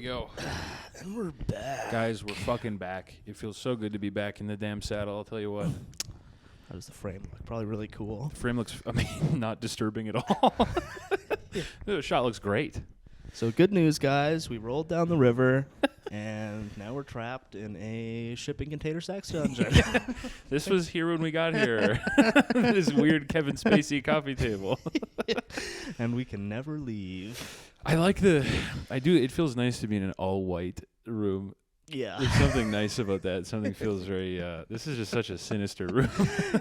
go. And we're back. Guys, we're fucking back. It feels so good to be back in the damn saddle, I'll tell you what. How does the frame look? Probably really cool. The frame looks, not disturbing at all. The shot looks great. So good news, guys. We rolled down the river, and now we're trapped in a shipping container sex dungeon. This was here when we got here. This weird Kevin Spacey coffee table. And we can never leave. It feels nice to be in an all-white room. Yeah. There's something nice about that. Something feels very, this is just such a sinister room.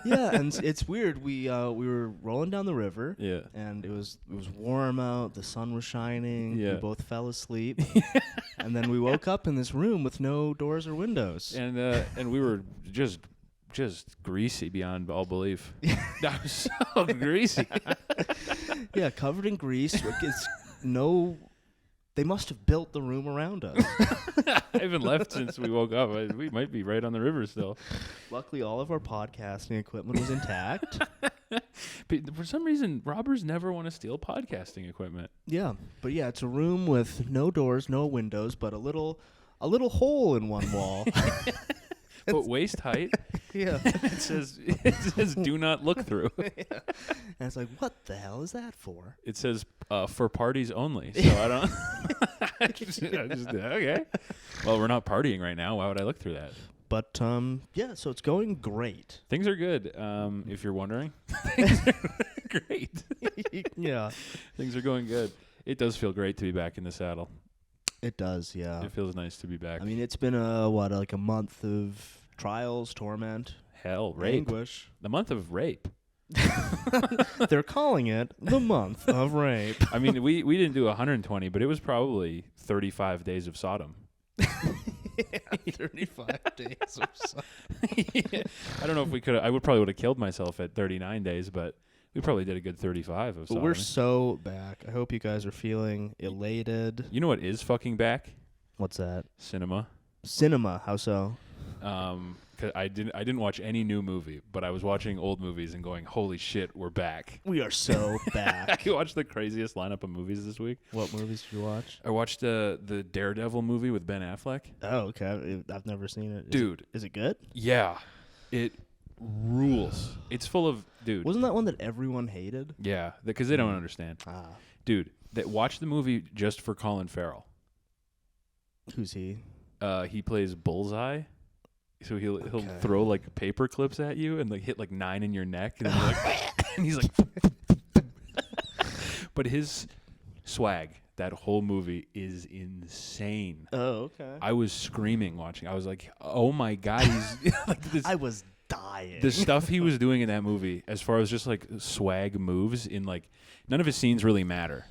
Yeah, and it's weird. We were rolling down the river. Yeah. And it was warm out. The sun was shining. Yeah. We both fell asleep. And then we woke up in this room with no doors or windows. And we were just greasy beyond all belief. That was so greasy. Yeah, covered in grease. They must have built the room around us. I haven't left since we woke up. We might be right on the river still. Luckily, all of our podcasting equipment was intact. But for some reason, robbers never want to steal podcasting equipment. Yeah, but yeah, it's a room with no doors, no windows, but a little hole in one wall. But waist height. Yeah. It says do not look through. Yeah. And it's like, what the hell is that for? It says for parties only. So I don't. I just okay. Well, we're not partying right now. Why would I look through that? But yeah, so it's going great. Things are good. If you're wondering, things are great. Yeah, things are going good. It does feel great to be back in the saddle. It does. Yeah, it feels nice to be back. I mean, it's been a month of trials, torment, hell, rape, anguish. The month of rape. They're calling it the month of rape. I mean, we didn't do 120, but it was probably 35 days of Sodom. Yeah, 35 days of Sodom. Yeah. I don't know if we could. I probably would have killed myself at 39 days, but we probably did a good 35 of Sodom. But we're so back. I hope you guys are feeling elated. You know what is fucking back? What's that? Cinema. Cinema. How so? 'Cause I didn't watch any new movie, but I was watching old movies and going, holy shit, we're back. We are so back. I watched the craziest lineup of movies this week. What movies did you watch? I watched the Daredevil movie with Ben Affleck. Oh, okay. I've never seen it. Dude. Is it good? Yeah. It rules. It's full of, dude. Wasn't that one that everyone hated? Yeah, because they don't understand. Dude, watch the movie just for Colin Farrell. Who's he? He plays Bullseye. So he'll throw like paper clips at you and like hit like 9 in your neck and, and he's like but his swag that whole movie is insane. Oh, okay. I was screaming watching. I was like, "Oh my god, he's like this." I was dying. The stuff he was doing in that movie as far as just like swag moves in like none of his scenes really matter.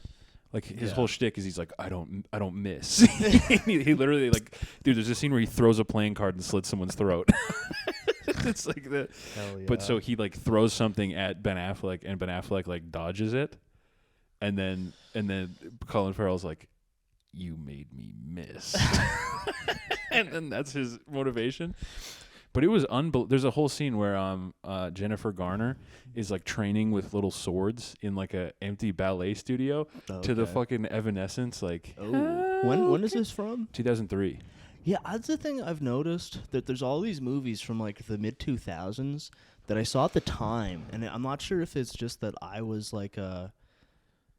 Like his whole shtick is he's like, I don't miss. he literally like, dude, there's a scene where he throws a playing card and slits someone's throat. It's like that. Hell yeah. But so he like throws something at Ben Affleck and Ben Affleck like dodges it. And then Colin Farrell's like, you made me miss. And then that's his motivation. But it was there's a whole scene where Jennifer Garner is like training with little swords in like a empty ballet studio to the fucking Evanescence. Like, when is this from? 2003. Yeah, that's the thing I've noticed, that there's all these movies from like the mid 2000s that I saw at the time, and I'm not sure if it's just that I was like a,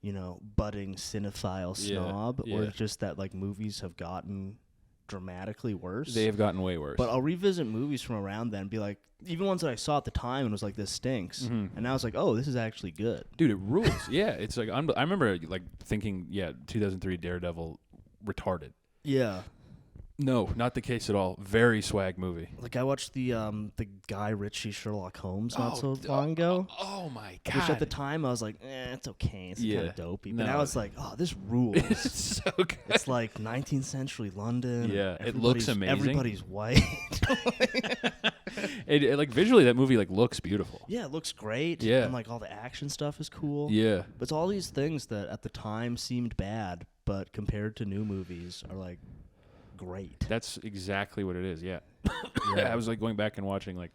budding cinephile snob, or just that like movies have gotten dramatically worse. They have gotten way worse. But I'll revisit movies from around then and be like, even ones that I saw at the time and was like, this stinks. Mm-hmm. And now it's like, oh, this is actually good. Dude, it rules. Yeah, it's like, I remember like thinking, 2003 Daredevil retarded. Yeah. No, not the case at all. Very swag movie. Like I watched the Guy Ritchie Sherlock Holmes not so long ago. Oh my god! Which at the time I was like, it's okay, it's kind of dopey. But now it's like, oh, this rules. It's so good. It's like 19th century London. Yeah, it looks amazing. Everybody's white. It like visually that movie like looks beautiful. Yeah, it looks great. Yeah, and like all the action stuff is cool. Yeah, but it's all these things that at the time seemed bad, but compared to new movies are like great. That's exactly what it is. Yeah. I was like going back and watching like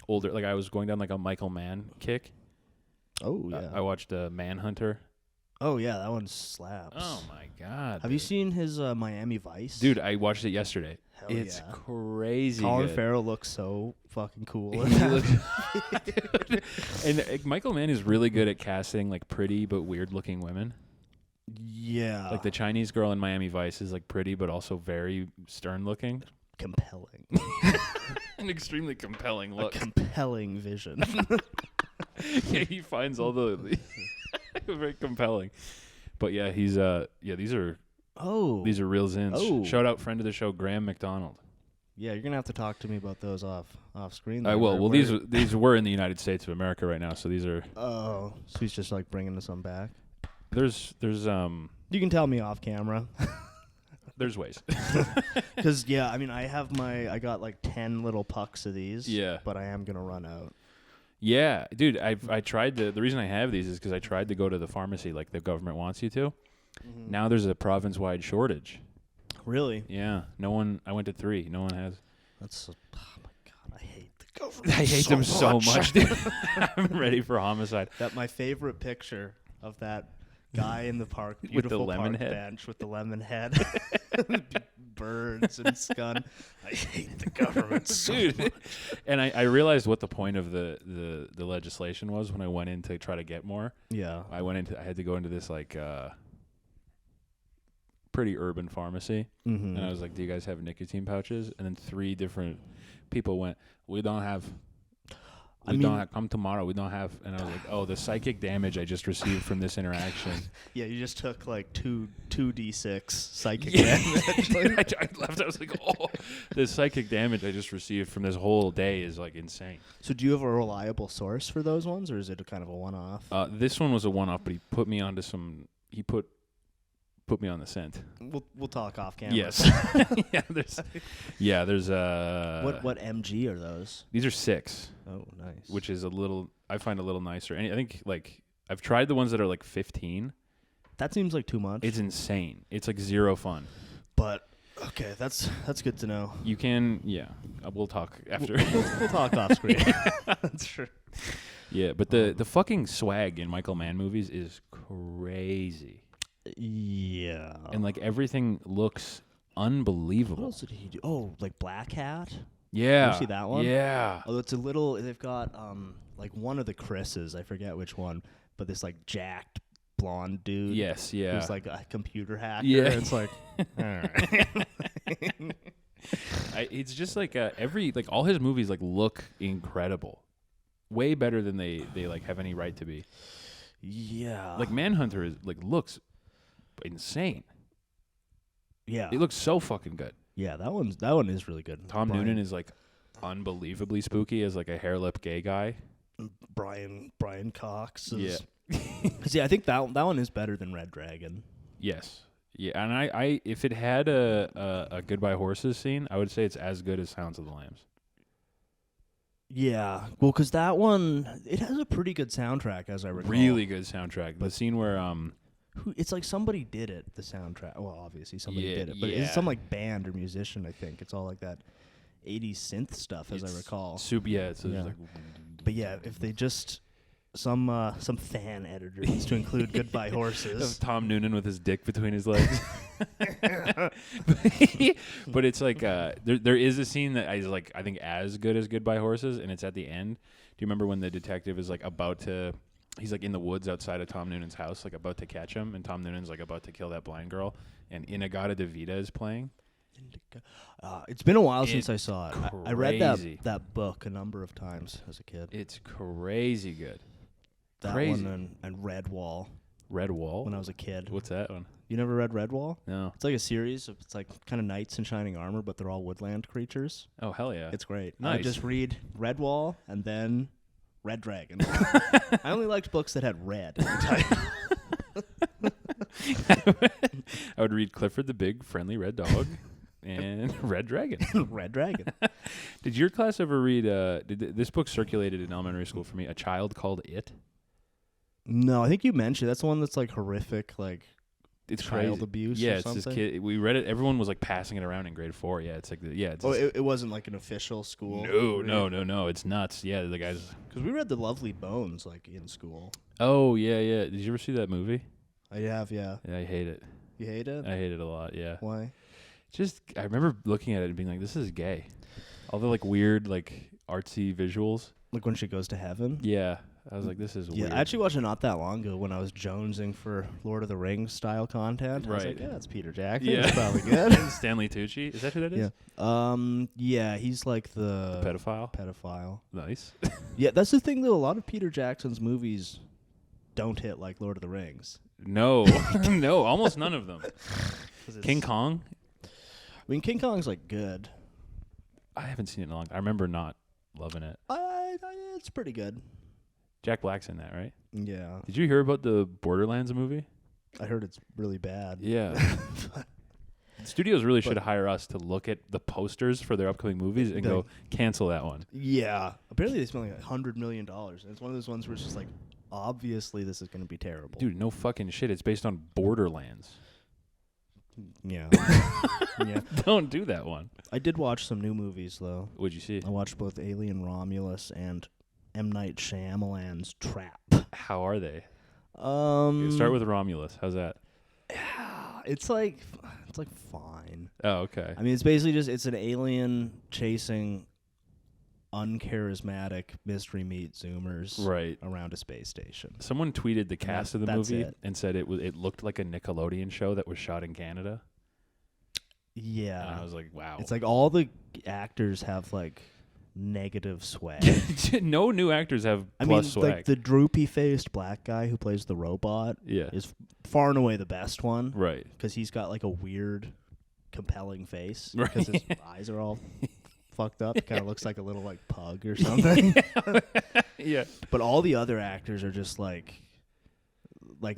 older, like I was going down like a Michael Mann kick. Oh yeah. I watched Manhunter Oh yeah, that one slaps. Oh my god! Have you seen his Miami Vice? Dude, I watched it yesterday. Hell It's yeah. crazy. Colin good. Farrell looks so fucking cool. He looks- and Michael Mann is really good at casting like pretty but weird looking women. Yeah. Like the Chinese girl in Miami Vice is like pretty but also very stern looking. Compelling. An extremely compelling A look. compelling vision. Yeah, he finds all the very compelling. But yeah, he's these are real zins. Oh. Shout out friend of the show Graham McDonald. Yeah, you're gonna have to talk to me about those off screen. I there. will. Well, Where- these were in the United States of America right now, so these are Oh, so he's just like bringing some back. there's You can tell me off camera. there's ways. Because yeah, I mean, I got like 10 little pucks of these. Yeah. But I am gonna run out. Yeah, dude, I tried the reason I have these is because I tried to go to the pharmacy like the government wants you to. Now there's a province-wide shortage. Really? Yeah, no one. I went to 3. No one has. That's oh my god, I hate the government. I hate them so much, dude. I'm ready for homicide. That my favorite picture of that guy in the park, With the beautiful lemon park head. bench with the lemon head, birds and scun. I hate the government so Dude. much. And I realized what the point of the legislation was when I went in to try to get more. Yeah. I had to go into this like pretty urban pharmacy, Mm-hmm. and I was like, "Do you guys have nicotine pouches?" And then 3 different people went, "We don't have." I We mean- don't have, come tomorrow. We don't have, and I was like, "Oh, the psychic damage I just received from this interaction." Yeah, you just took like 2d6 psychic Yeah. damage. I left. I was like, "Oh, the psychic damage I just received from this whole day is like insane." So do you have a reliable source for those ones, or is it a kind of a one-off? This one was a one-off, but he put me onto some. He put me on the scent. We'll talk off camera. Yes. there's What MG are those? These are 6, Oh, nice. which is I find a little nicer. And I think like I've tried the ones that are like 15. That seems like too much. It's insane. It's like zero fun. But okay, that's good to know. You can, we'll talk after. We'll talk off screen. That's true. Yeah, but the fucking swag in Michael Mann movies is crazy. Yeah. And like everything looks What unbelievable. else did he do? Oh, like Black Hat. Yeah. You see that one? Yeah. Oh, it's a little. They've got like one of the Chris's. I forget which one, but this like jacked blonde dude. Yes, yeah. Who's like a computer hacker. Yeah. It's like, all right. It's just like all his movies like look incredible. Way better than they like have any right to be. Yeah. Like Manhunter is like looks insane. yeah. It looks so fucking good. Yeah, that one is really good. Tom Noonan is like unbelievably spooky as like a hair lip gay guy. Brian Cox. Yeah. See, I think that one is better than Red Dragon. Yes. Yeah, and I if it had a Goodbye Horses scene, I would say it's as good as Sounds of the Lambs. Yeah, well, because that one, it has a pretty good soundtrack, as I recall. Really good soundtrack. The scene where It's like somebody did it, the soundtrack. Well, obviously somebody Yeah, did it, but yeah. it's some like band or musician, I think. It's all like that 80s synth stuff, as I recall. soup, so Yeah. there's like But yeah, if they just some fan editor needs to include Goodbye of Horses. Tom Noonan with his dick between his legs. But it's like there is a scene that is like I think as good as Goodbye Horses, and it's at the end. Do you remember when the detective is like he's like in the woods outside of Tom Noonan's house, like about to catch him, and Tom Noonan's like about to kill that blind girl, and Inagata Devita is playing. It's been a while since I saw it. I read crazy. that book a number of times as a kid. It's crazy good. That crazy. one and Redwall Red Wall. when I was a kid. What's that one? You never read Redwall? No. It's like a series of, it's like kind of knights in shining armor, but they're all woodland creatures. Oh hell yeah. It's great. I Nice. just read Redwall and then Red Dragon. I only liked books that had red in the title. I would read Clifford the Big Friendly Red Dog and Red Dragon. Red Dragon. Did your class ever read this book circulated in elementary school for me, A Child Called It? No, I think you mentioned that's the one that's like horrific, like It's child crazy. abuse. Yeah, or it's something. this kid. We read it. Everyone was like passing it around in grade 4. Yeah, it's like it's Oh, this- it wasn't like an official school. no. It's nuts. Yeah, the guys. Because we read The Lovely Bones like in school. Oh yeah. Did you ever see that movie? I have, yeah. Yeah, I hate it. You hate it? I hate it a lot. Yeah. Why? Just I remember looking at it and being like, "This is gay." All the like weird, like artsy visuals. Like when she goes to heaven? Yeah, I was like, "This is Yeah, weird." I actually watched it not that long ago when I was jonesing for Lord of the Rings style content. I was like, Right. yeah, it's Peter Jackson. Yeah. It's probably good. Stanley Tucci, is that who that is? Yeah. Yeah, he's like the Pedophile. pedophile. Nice. Yeah, that's the thing though. A lot of Peter Jackson's movies don't hit like Lord of the Rings. No, no, almost none of them. King Kong. I mean, King Kong's like good. I haven't seen it in a long time. I remember not loving it. It's pretty good. Jack Black's in that, right? Yeah, Did you hear about the Borderlands movie? I heard it's really bad. Yeah. Studios really should hire us to look at the posters for their upcoming movies and go cancel that one. Yeah, apparently they spent like $100 million, and it's one of those ones where it's just like, obviously this is going to be terrible. Dude, no fucking shit. It's based on Borderlands. Yeah. Yeah. Don't do that one. I did watch some new movies though. What'd you see? I watched both Alien Romulus and M. Night Shyamalan's Trap. How are they? Start with Romulus. How's that? It's like fine. Oh, okay. I mean, it's basically just it's an alien chasing uncharismatic mystery meat zoomers Right. around a space station. Someone tweeted the cast of the that's movie it. and said it looked like a Nickelodeon show that was shot in Canada. Yeah. And I was like, wow. It's like all the actors have like negative swag. No new actors have I plus mean, swag. like the droopy-faced black guy who plays the robot Yeah. is far and away the best one. Right. Because he's got like a weird, compelling face. Right. Because his eyes are all fucked up. Kind of looks like a little like pug or something. Yeah. But all the other actors are just like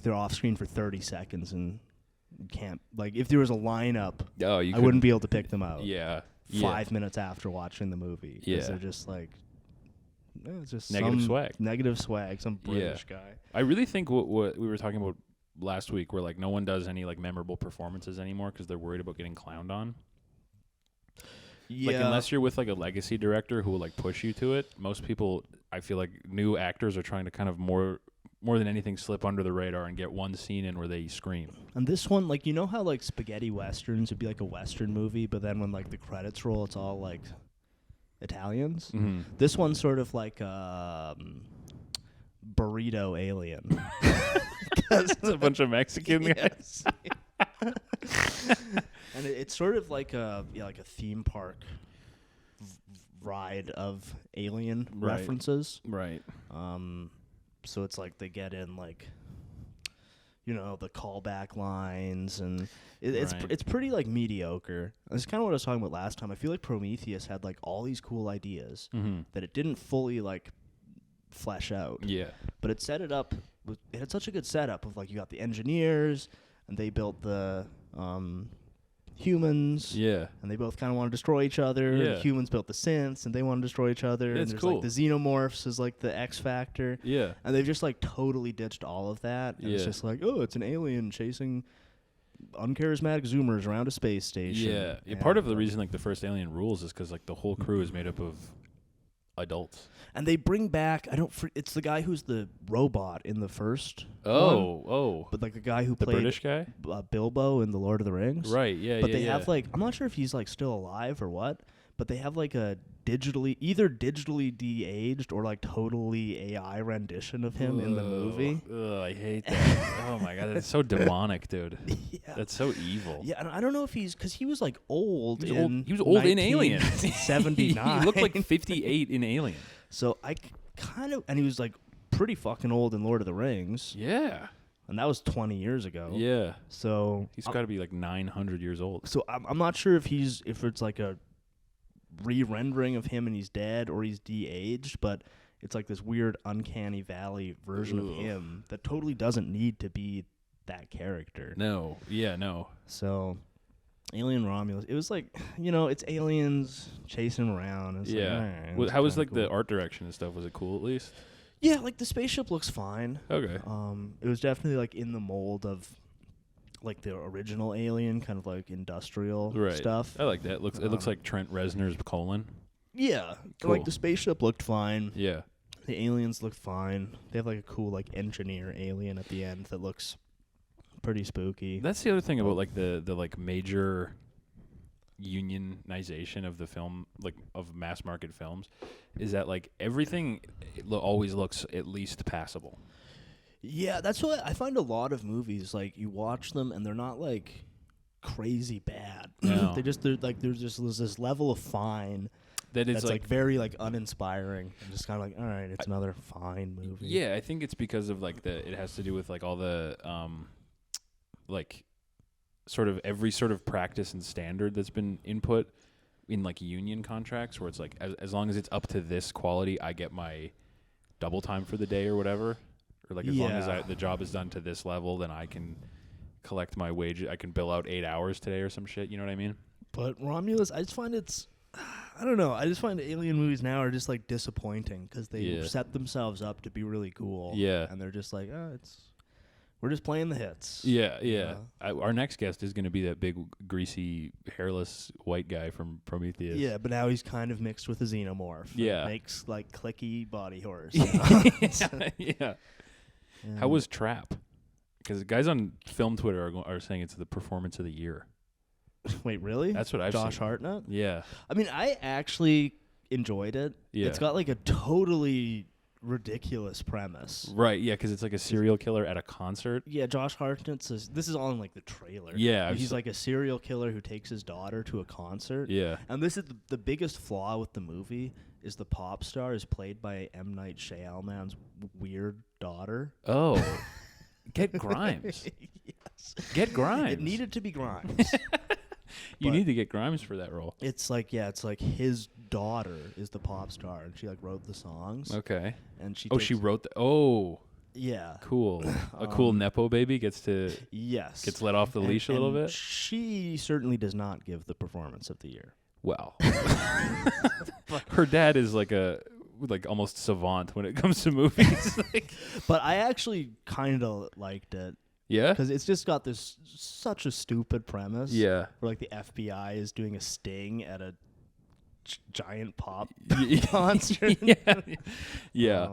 they're off screen for 30 seconds and can't, like, if there was a lineup, Oh, I wouldn't be able to pick them out. Yeah. 5 minutes after watching the movie. 'Cause Yeah. they're just like, it's just Negative some swag. Negative swag. Some British guy. I really think what we were talking about last week, where like no one does any like memorable performances anymore because they're worried about getting clowned on. Yeah. Like unless you're with like a legacy director who will like push you to it, most people, I feel like new actors are trying to kind of more than anything slip under the radar and get one scene in where they scream. And this one, like, you know how like spaghetti westerns would be like a western movie, but then when like the credits roll, it's all like Italians. Mm-hmm. This one's sort of like burrito alien. It's a bunch of Mexican guys. And it's sort of like a theme park ride of alien references. Right. So it's like they get in like, you know, the callback lines, and it's pretty like mediocre. That's kind of what I was talking about last time. I feel like Prometheus had like all these cool ideas that it didn't fully like flesh out. Yeah. But it set it up. It had such a good setup of like you got the engineers and they built the humans. Yeah. And they both kind of want to destroy each other. Yeah. The humans built the synths, and they want to destroy each other. Yeah, and it's there's cool. like the xenomorphs is like the X factor. Yeah. And they've just like totally ditched all of that. And it's Yeah. just like, oh, it's an alien chasing uncharismatic zoomers around a space station. Yeah. Part of the reason like the first Alien rules is because like the whole crew is made up of adults. And they bring back it's the guy who's the robot in the first one, Oh. but like the guy who The played British guy? Bilbo in the Lord of the Rings. Right. Yeah. But yeah, they yeah. have like, I'm not sure if he's like still alive or what, but they have like a either digitally de-aged or like totally AI rendition of him in the movie. Ugh, I hate that. Oh my god, that's so demonic, dude. Yeah. That's so evil. Yeah, and I don't know if because he was like old. He was old in Alien. 79. He looked like 58 in Alien. So I kind of, and he was like pretty fucking old in Lord of the Rings. Yeah. And that was 20 years ago. Yeah. So He's got to be like 900 years old. So I'm not sure if it's like a re-rendering of him and he's dead or he's de-aged, but it's like this weird uncanny valley version of him that totally doesn't need to be that character. No. Yeah, no. So Alien Romulus, it was like, you know, it's aliens chasing him around. It's Yeah. like, all right, How was like cool. the art direction and stuff? Was it cool at least? Yeah, like the spaceship looks fine. Okay. It was definitely like in the mold of like the original Alien, kind of like industrial stuff. I like that. It looks like Trent Reznor's colon. Yeah. Cool. Like the spaceship looked fine. Yeah. The aliens look fine. They have like a cool like engineer alien at the end that looks pretty spooky. That's the other thing about like the like major unionization of the film, like of mass market films, is that like everything always looks at least passable. Yeah, that's what I find. A lot of movies, like you watch them and they're not like crazy bad. No. There's this level of fine that's like very like uninspiring. I'm just kind of like, all right, it's another fine movie. Yeah, I think it's because of like it has to do with like all the like sort of every sort of practice and standard that's been input in like union contracts, where it's like as long as it's up to this quality, I get my double time for the day or whatever, or like as long as the job is done to this level, then I can collect my wage. I can bill out 8 hours today or some shit. You know what I mean? But Romulus, I just find I don't know. I just find alien movies now are just like disappointing because they set themselves up to be really cool. Yeah, and they're just like, we're just playing the hits. Yeah. Our next guest is going to be that big, greasy, hairless white guy from Prometheus. Yeah, but now he's kind of mixed with a xenomorph. Yeah, makes like clicky body horror. Yeah. How was Trap? Because guys on film Twitter are saying it's the performance of the year. Wait, really? That's what I've Josh seen. Hartnett? Yeah. I mean, I actually enjoyed it. Yeah. It's got like a totally ridiculous premise. Right, yeah, because it's like a serial killer at a concert. Yeah, Josh Hartnett says, this is all in like the trailer. Yeah. He's like a serial killer who takes his daughter to a concert. Yeah. And this is the biggest flaw with the movie is the pop star is played by M. Night Shyamalan's weird daughter. Oh. Get Grimes. Yes. Get Grimes. It needed to be Grimes. You need to get Grimes for that role. It's like his daughter is the pop star, and she like wrote the songs. Okay. And she she wrote the yeah, cool. A cool nepo baby gets let off the leash a little bit. She certainly does not give the performance of the year. Well, her dad is like almost savant when it comes to movies. But I actually kind of liked it. Yeah, because it's just got such a stupid premise. Yeah, where like the FBI is doing a sting at a giant pop concert. Yeah.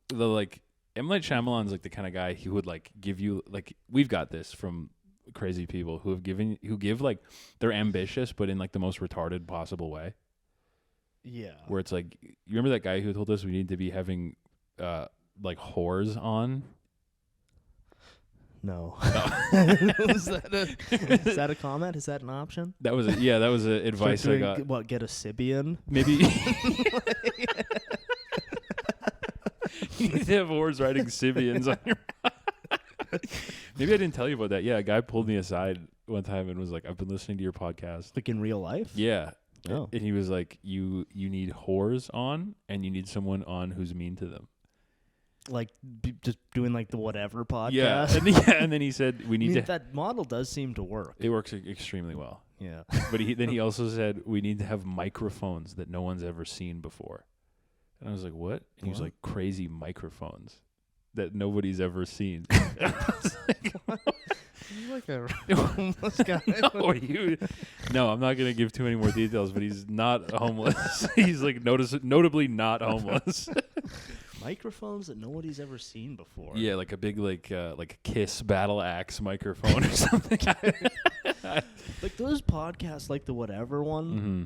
The like M. Night Shyamalan's like the kind of guy who would like give you like, we've got this from crazy people who give like, they're ambitious but in like the most retarded possible way. Yeah, where it's like, you remember that guy who told us we need to be having like whores on? No. Is that a comment? Is that an option? That was advice I got. What, get a Sibian? Maybe. You need to have whores riding Sibians on your. Maybe I didn't tell you about that. Yeah, a guy pulled me aside one time and was like, "I've been listening to your podcast." Like in real life? Yeah. Oh. And he was like, "You need whores on, and you need someone on who's mean to them." Like just doing like the whatever podcast. Yeah, and then he said we need to. That model does seem to work. It works extremely well. Yeah, but he also said we need to have microphones that no one's ever seen before, and I was like, what? And he was like, crazy microphones that nobody's ever seen. I was like, what? You like a homeless guy? No, I'm not gonna give too many more details, but he's not homeless. He's like notably not homeless. Microphones that nobody's ever seen before. Yeah, like a big like Kiss battle axe microphone or something. Like those podcasts, like the whatever one. Mm-hmm.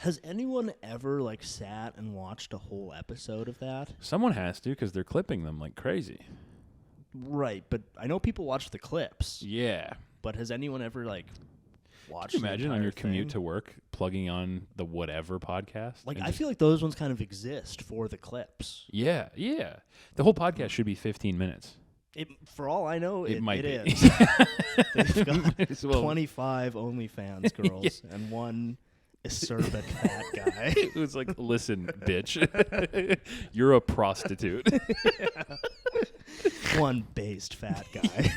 Has anyone ever like sat and watched a whole episode of that? Someone has to, because they're clipping them like crazy. Right, but I know people watch the clips. Yeah. But has anyone ever like watched? Can you imagine on your commute to work plugging on the whatever podcast? Like I feel like those ones kind of exist for the clips. Yeah. The whole podcast should be 15 minutes. For all I know, it might be. Is. They've got 25 OnlyFans girls and one acerbic fat guy. It was like, listen, bitch, you're a prostitute. One based fat guy.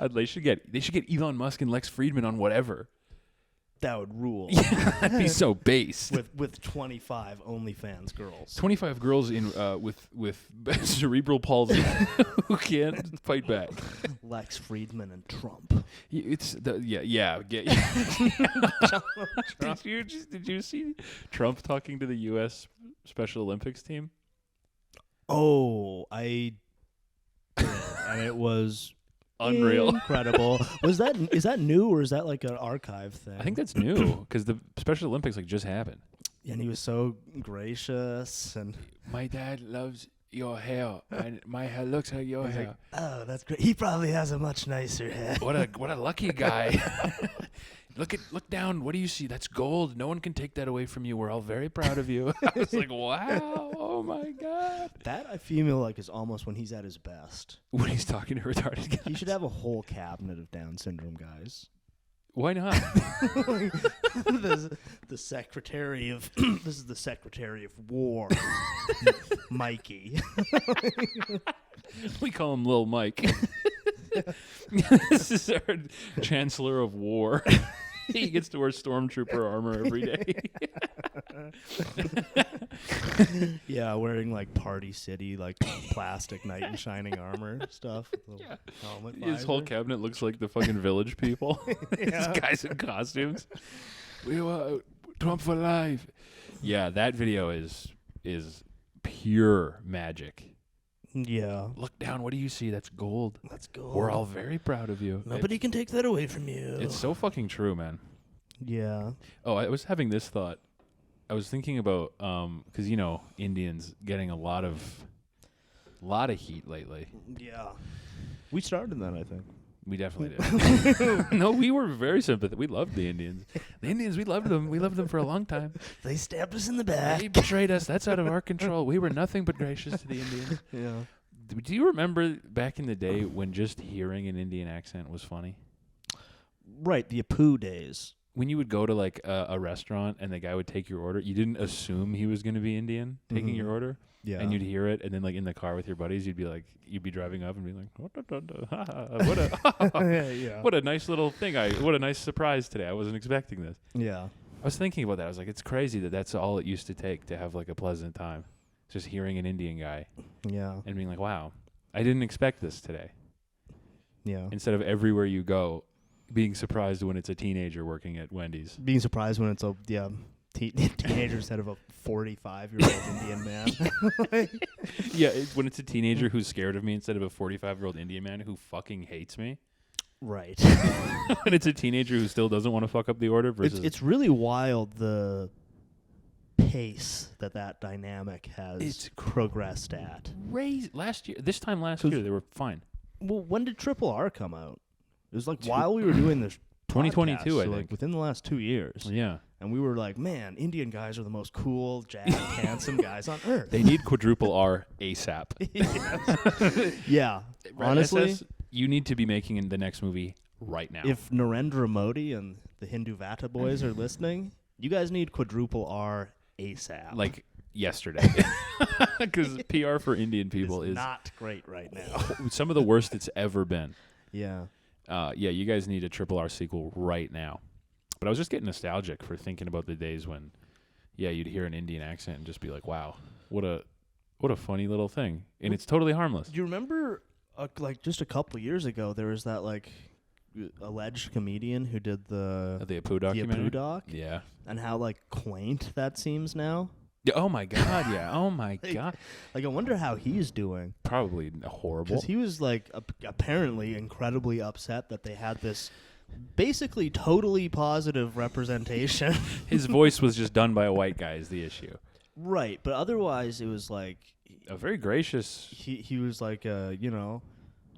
They should get Elon Musk and Lex Friedman on whatever. That would rule. Yeah, that'd be so base. With 25 OnlyFans girls. 25 girls in with cerebral palsy who can't fight back. Lex Friedman and Trump. It's Did you see Trump talking to the U.S. Special Olympics team? Oh, I did. and it was Unreal. incredible. Is that new or is that like an archive thing? I think that's new because the Special Olympics like just happened. And he was so gracious and My dad loves your hair, and my hair looks like your hair. like, oh, that's great. He probably has a much nicer head. What a lucky guy. Look down. What do you see? That's gold. No one can take that away from you. We're all very proud of you. I was like, wow. Oh my God. That I feel like is almost when he's at his best. When he's talking to retarded guys. He should have a whole cabinet of Down syndrome guys. Why not? the secretary of this is the secretary of war, Mikey. We call him Lil Mike. This is our Chancellor of War. He gets to wear stormtrooper armor every day. Yeah, wearing like Party City, like plastic knight in shining armor stuff. Yeah. Helmet His whole visor. cabinet looks like the fucking village people. Yeah. These guys in costumes. We want Trump for life. Yeah, that video is pure magic. Yeah, Look down. What do you see? That's gold. let's go. We're all very proud of you. Nobody can take that away from you. It's so fucking true, man. Yeah. Oh, I was having this thought. I was thinking about because Indians getting a lot of heat lately. Yeah. We started that, I think. We definitely did. No, we were very sympathetic. We loved the Indians. The Indians, we loved them. We loved them for a long time. They stabbed us in the back. They betrayed us. That's out of our control. We were nothing but gracious to the Indians. Yeah. Do you remember back in the day when just hearing an Indian accent was funny? Right, the Apu days. When you would go to like a restaurant and the guy would take your order, you didn't assume he was going to be Indian taking your order. Yeah. And you'd hear it, and then like in the car with your buddies, you'd be driving up and be like, what a nice little thing! What a nice surprise today. I wasn't expecting this. Yeah. I was thinking about that. I was like, it's crazy that that's all it used to take to have like a pleasant time, just hearing an Indian guy Yeah. and being like, wow, I didn't expect this today. Yeah. Instead of everywhere you go, being surprised when it's a teenager working at Wendy's. Being surprised when it's a teenager instead of a 45-year-old Indian man. Yeah, when it's a teenager who's scared of me instead of a 45-year-old Indian man who fucking hates me. Right. When it's a teenager who still doesn't want to fuck up the order versus... It's really wild the pace that dynamic has progressed at. Crazy. This time last year, they were fine. Well, when did Triple R come out? It was like while we were doing this 2022, podcast, I so think. like within the last 2 years. Yeah. And we were like, man, Indian guys are the most cool, jacked, handsome guys on earth. They need quadruple R ASAP. Yeah. Honestly, SS, you need to be making the next movie right now. if Narendra Modi and the Hindu Vata boys are listening, you guys need quadruple R ASAP. Like yesterday. Because PR for Indian people is not great right now. some of the worst it's ever been. Yeah. Yeah, you guys need a triple R sequel right now. But I was just getting nostalgic for thinking about the days when, yeah, you'd hear an Indian accent and just be like, wow, what a funny little thing. And it's totally harmless. Do you remember, like, just a couple years ago, there was that, like, alleged comedian who did the Apu documentary? Apu doc? Yeah. And how, like, quaint that seems now. Yeah. Oh, my God, yeah. Oh, my Like, God. Like, I wonder how he's doing. Probably horrible. Because he was, like, apparently incredibly upset that they had this basically totally positive representation. His voice was just done by a white guy is the issue. Right, but otherwise it was like... A very gracious... He was like a,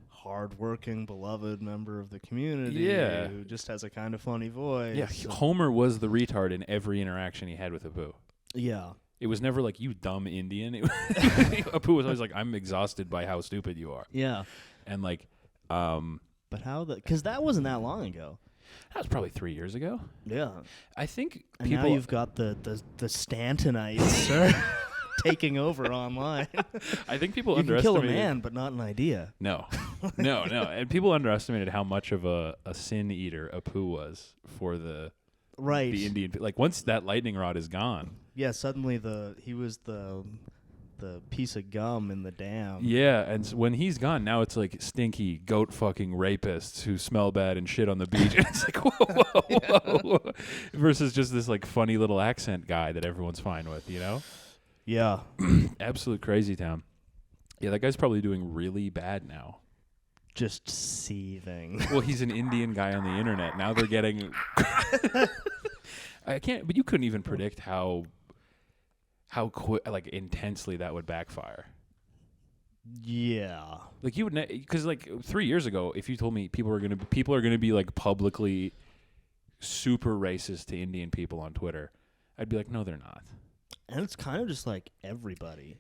hard-working, beloved member of the community. Yeah. Who just has a kind of funny voice. Yeah, Homer was the retard in every interaction he had with Apu. Yeah. It was never like, you dumb Indian. Apu was always like, I'm exhausted by how stupid you are. Yeah. And like... But how the... Because that wasn't that long ago. That was probably 3 years ago. Yeah. I think And people... now you've got the Stantonites taking over online. I think people You can kill a underestimated... man, but not an idea. No. No. And people underestimated how much of a sin eater Apu was for the Indian... Like, once that lightning rod is gone... Yeah, suddenly he was the piece of gum in the dam. Yeah, and when he's gone, now it's like stinky goat fucking rapists who smell bad and shit on the beach. And it's like, whoa. Versus just this like funny little accent guy that everyone's fine with, you know? Yeah. Absolute crazy town. Yeah, that guy's probably doing really bad now. just seething. Well, he's an Indian guy on the internet. Now they're getting. I can't. But you couldn't even predict how like intensely that would backfire. Yeah. Like you would, because like 3 years ago, if you told me people are gonna be like publicly super racist to Indian people on Twitter, I'd be like, no, they're not. And it's kind of just like everybody.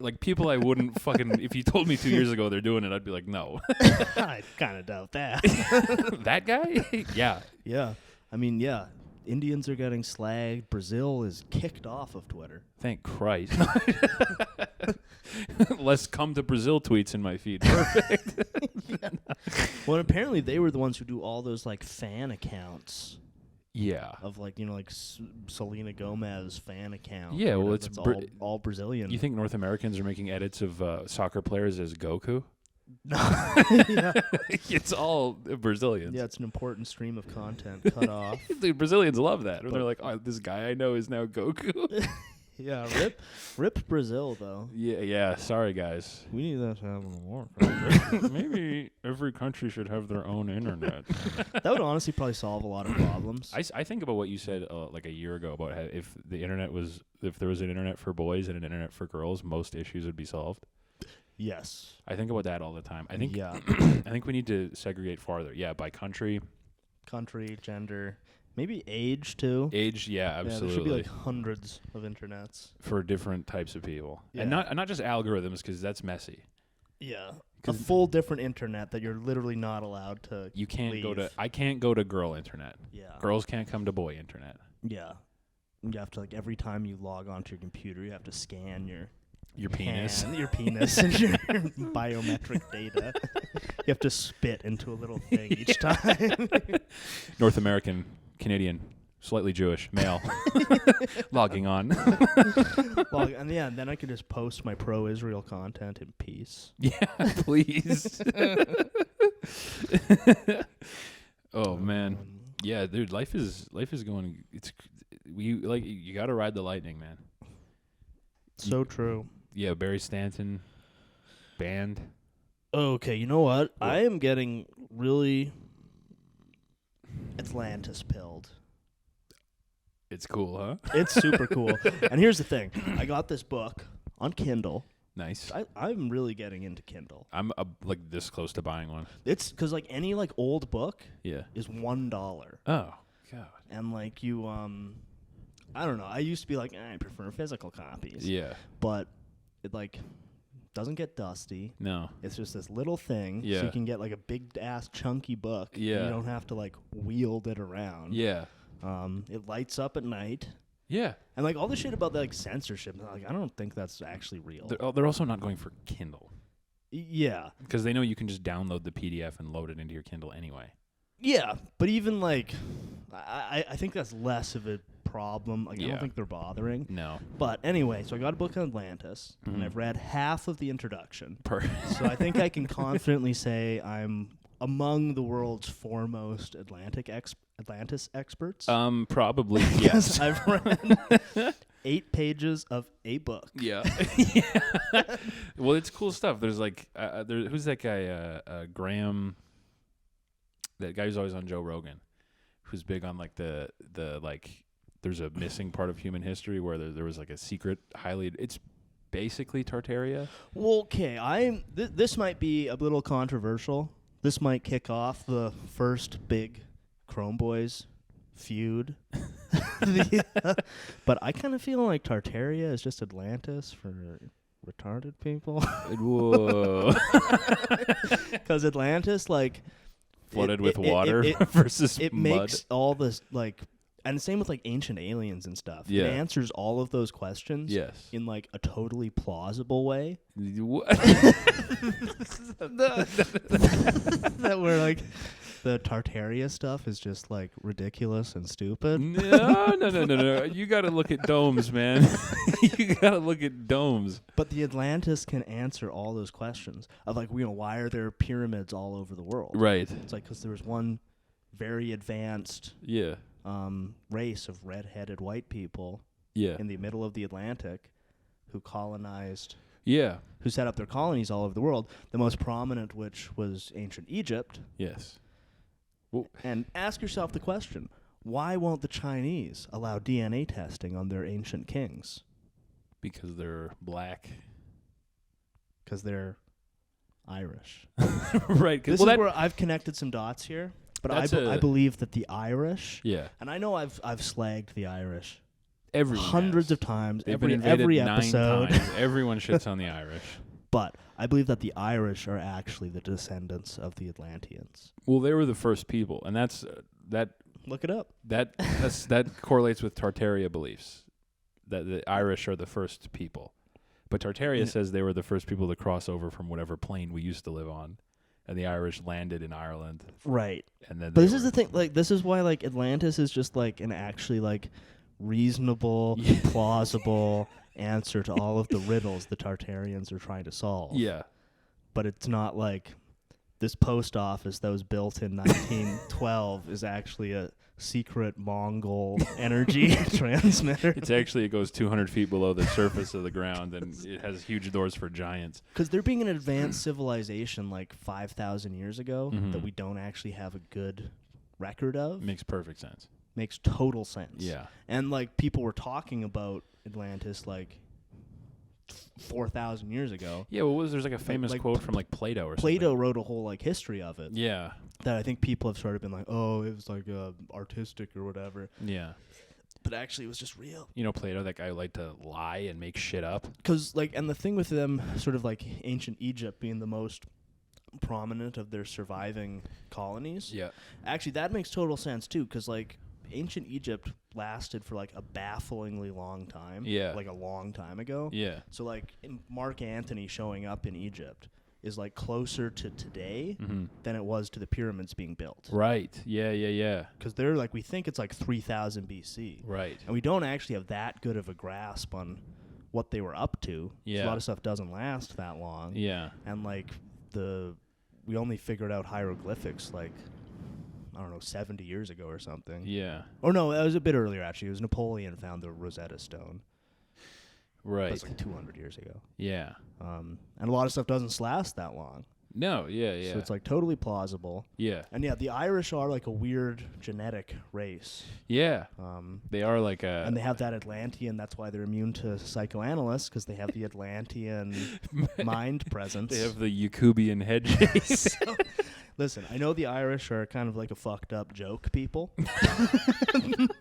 Like people I wouldn't fucking, if you told me 2 years ago they're doing it, I'd be like, no. I kind of doubt that. That guy? Yeah. Yeah. I mean, yeah. Indians are getting slagged. Brazil is kicked off of Twitter. Thank Christ. Less come to Brazil tweets in my feed. Perfect. Yeah. Well, apparently they were the ones who do all those like fan accounts. Yeah. Of like, like Selena Gomez fan account. Yeah, well, it's all Brazilian. You think North Americans are making edits of soccer players as Goku? No. Yeah. It's all Brazilians. Yeah, it's an important stream of content cut off. Dude, Brazilians love that. They're like, oh, this guy I know is now Goku. Yeah, rip Brazil, though. Yeah, sorry, guys. We need that to happen more. Maybe every country should have their own internet. That would honestly probably solve a lot of problems. I think about what you said like a year ago about how if there was an internet for boys and an internet for girls, most issues would be solved. Yes. I think about that all the time. I think yeah. I think we need to segregate farther. Yeah, by country, gender, maybe age too. Age, yeah, absolutely. Yeah, there should be like hundreds of internets for different types of people, yeah. and not just algorithms because that's messy. Yeah, a full different internet that you're literally not allowed to. You can't leave. I can't go to girl internet. Yeah, girls can't come to boy internet. Yeah, you have to like every time you log onto your computer, you have to scan your penis, your penis, and your biometric data. You have to spit into a little thing each time. North American, Canadian, slightly Jewish, male, logging on. And yeah, then I could just post my pro-Israel content in peace. Yeah, please. Oh man, yeah, dude, life is going. You got to ride the lightning, man. So true. Yeah, Barry Stanton banned. Okay, you know what? I am getting really Atlantis pilled. It's cool, huh? It's super cool. And here's the thing. I got this book on Kindle. Nice. I'm really getting into Kindle. I'm like this close to buying one. It's because like any like old book is $1. Oh, God. And like you, I don't know. I used to be like, I prefer physical copies. Yeah. But it like doesn't get dusty. No. It's just this little thing. Yeah. So you can get like a big ass chunky book. Yeah. And you don't have to like wield it around. Yeah. It lights up at night. Yeah. And like all the shit about like censorship, like I don't think that's actually real. They're also not going for Kindle. Yeah. Because they know you can just download the PDF and load it into your Kindle anyway. Yeah, but even like, I think that's less of a problem. Like, I don't think they're bothering. No. But anyway, so I got a book on Atlantis, and I've read half of the introduction. Perfect. So I think I can confidently say I'm among the world's foremost Atlantis experts. Probably, yes. I've read 8 pages of a book. Yeah. Yeah. Well, it's cool stuff. There's like, who's that guy? Graham. That guy who's always on Joe Rogan, who's big on like the like. There's a missing part of human history where there was like a secret it's basically Tartaria. Well, okay, this might be a little controversial. This might kick off the first big Chrome Boys feud. But I kind of feel like Tartaria is just Atlantis for retarded people. Whoa. Because Atlantis, like... flooded with water versus it mud. Makes all this, like... And same with, like, ancient aliens and stuff. Yeah. It answers all of those questions in, like, a totally plausible way. That were, like... The Tartaria stuff is just like ridiculous and stupid. No. You got to look at domes, man. You got to look at domes. But the Atlantis can answer all those questions of like, why are there pyramids all over the world? Right. It's like because there was one very advanced race of red-headed white people in the middle of the Atlantic who colonized Yeah. who set up their colonies all over the world, the most prominent which was ancient Egypt. Yes. And ask yourself the question, why won't the Chinese allow DNA testing on their ancient kings? Because they're black. Because they're Irish. Right. This is where I've connected some dots here. But I believe that the Irish, and I know I've slagged the Irish hundreds of times, every episode. 9 times. Everyone shits on the Irish. But I believe that the Irish are actually the descendants of the Atlanteans. Well, they were the first people, and that's that. Look it up. That correlates with Tartaria beliefs, that the Irish are the first people. But Tartaria says they were the first people to cross over from whatever plane we used to live on. And the Irish landed in Ireland. Right. And then but this is the thing, like, this is why, like, Atlantis is just, like, an actually, like, reasonable, plausible answer to all of the riddles the Tartarians are trying to solve. Yeah. But it's not like this post office that was built in 1912 is actually a secret Mongol energy transmitter. It goes 200 feet below the surface of the ground, and it has huge doors for giants. Because there being an advanced civilization like 5,000 years ago that we don't actually have a good record of. Makes perfect sense. Makes total sense. Yeah. And like people were talking about Atlantis like 4,000 years ago. Yeah, there's like a famous quote from like Plato or something. Plato wrote a whole like history of it. Yeah. That I think people have sort of been like, oh, it was like artistic or whatever. Yeah. But actually it was just real. You know Plato, that guy liked to lie and make shit up. Because like, and the thing with them sort of like ancient Egypt being the most prominent of their surviving colonies. Yeah. Actually, that makes total sense too, because like ancient Egypt lasted for like a bafflingly long time. Yeah. Like a long time ago. Yeah. So like Mark Antony showing up in Egypt is like closer to today than it was to the pyramids being built. Right. Yeah. Because they're like, we think it's like 3000 BC. Right. And we don't actually have that good of a grasp on what they were up to. Yeah. A lot of stuff doesn't last that long. Yeah. And like we only figured out hieroglyphics like, I don't know, 70 years ago or something. Yeah. Or no, that was a bit earlier actually. It was Napoleon found the Rosetta Stone. Right. That was like 200 years ago. Yeah. And a lot of stuff doesn't last that long. No, yeah. So it's like totally plausible. Yeah. And yeah, the Irish are like a weird genetic race. Yeah. They are like a... And they have that Atlantean, that's why they're immune to psychoanalysts, because they have the Atlantean mind presence. They have the Yakubian head chase. So, listen, I know the Irish are kind of like a fucked up joke people.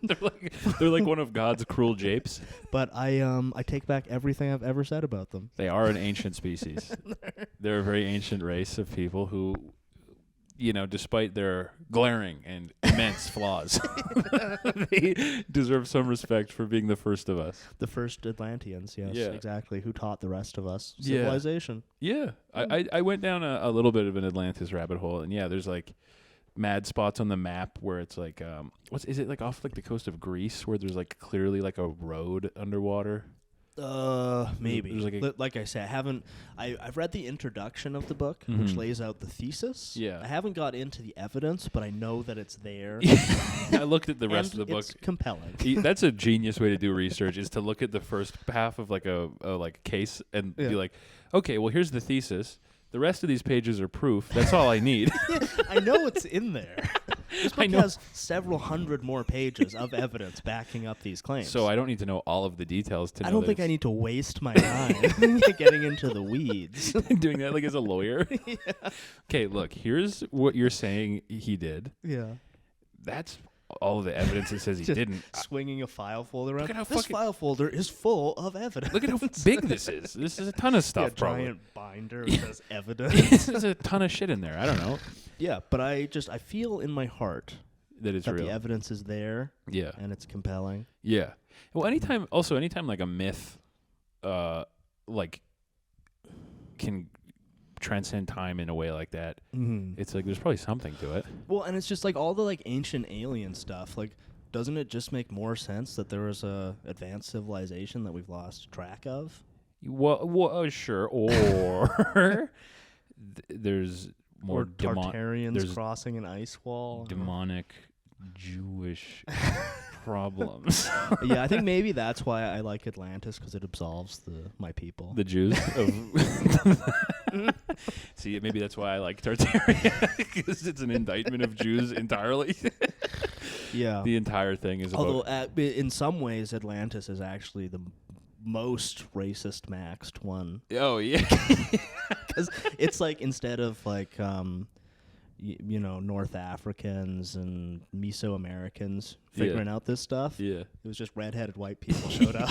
they're like one of God's cruel japes. But I take back everything I've ever said about them. They are an ancient species. They're a very ancient race of people who, you know, despite their glaring and immense flaws, they deserve some respect for being the first of us. The first Atlanteans, yes, Yeah. exactly, who taught the rest of us civilization. Yeah. I went down a little bit of an Atlantis rabbit hole, and yeah, there's like mad spots on the map where it's like, is it like off like the coast of Greece where there's like clearly like a road underwater? Maybe. There's like I said, I've read the introduction of the book, which lays out the thesis. Yeah. I haven't got into the evidence, but I know that it's there. I looked at the rest of the book. It's compelling. That's a genius way to do research, is to look at the first half of like a case and be like, okay, well, here's the thesis. The rest of these pages are proof. That's all I need. I know it's in there. This book has several hundred more pages of evidence backing up these claims. So I don't need to know all of the details to know. I don't think I need to waste my time getting into the weeds. Doing that like as a lawyer. Yeah. Okay, look, here's what you're saying he did. Yeah. That's all of the evidence that says he didn't. Swinging a file folder around. Look at how this file folder is full of evidence. Look at how big this is. This is a ton of stuff. Giant binder that says evidence. There's a ton of shit in there. I don't know. Yeah, but I feel in my heart that it's real. The evidence is there. Yeah. And it's compelling. Yeah. Well, anytime like a myth, like can transcend time in a way like that, it's like there's probably something to it. Well, and it's just like all the like ancient alien stuff. Like, doesn't it just make more sense that there was a advanced civilization that we've lost track of? Well, sure. Or there's more Tartarians crossing an ice wall. Demonic Jewish problems. Yeah, I think maybe that's why I like Atlantis, because it absolves my people. The Jews. See, maybe that's why I like Tartaria, because it's an indictment of Jews entirely. Yeah. The entire thing is Although about... in some ways Atlantis is actually the most racist maxed one. Oh, yeah. Because it's like, instead of like North Africans and Mesoamericans figuring out this stuff, it was just redheaded white people showed up.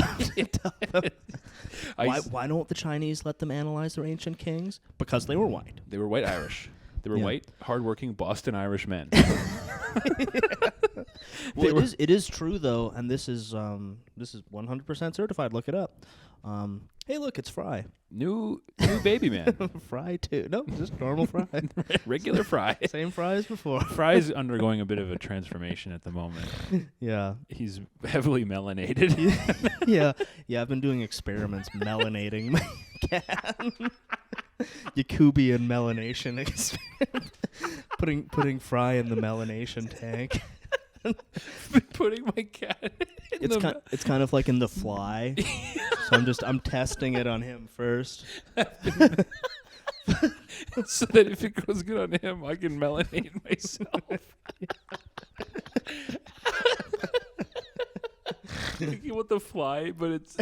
Why don't the Chinese let them analyze their ancient kings? Because they were white. They were white Irish. They were white, hardworking Boston Irish men. Well, it is true though, and this is 100% certified. Look it up. Hey, look, it's Fry. New baby man. Fry too. No, just normal Fry. Regular Fry. Same Fry as before. Fry's undergoing a bit of a transformation at the moment. Yeah. He's heavily melanated. Yeah. I've been doing experiments melanating my cat. Yakubian melanation experiment. putting Fry in the melanation tank. Putting my cat in it's kind of like in The Fly. So I'm testing it on him first. So that if it goes good on him, I can melanate myself. Thinking what The Fly, but it's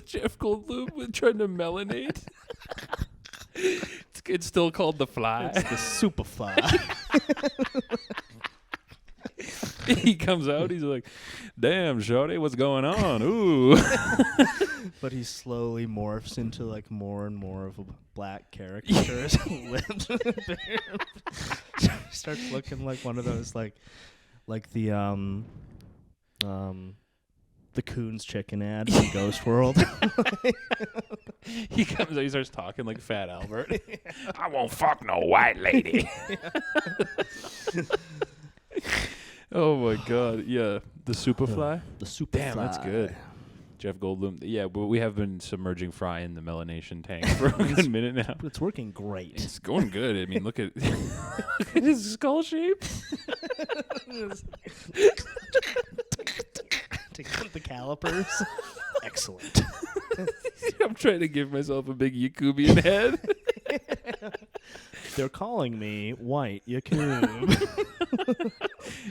Jeff Goldblum with trying to melanate. It's still called The Fly. It's the Super Fly. He comes out, he's like, damn, shorty, what's going on? Ooh. But he slowly morphs into like more and more of a black caricature. His lips starts looking like one of those like the Coons chicken ad from Ghost World. He comes out, he starts talking like Fat Albert. I won't fuck no white lady. Oh my God! Yeah, the Superfly. The Superfly. Damn, that's good. Jeff Goldblum. Yeah, but we have been submerging Fry in the melanation tank for a good minute now. It's working great. It's going good. I mean, look at his skull shape. Take the calipers. Excellent. I'm trying to give myself a big Yakubian head. They're calling me White Yakub.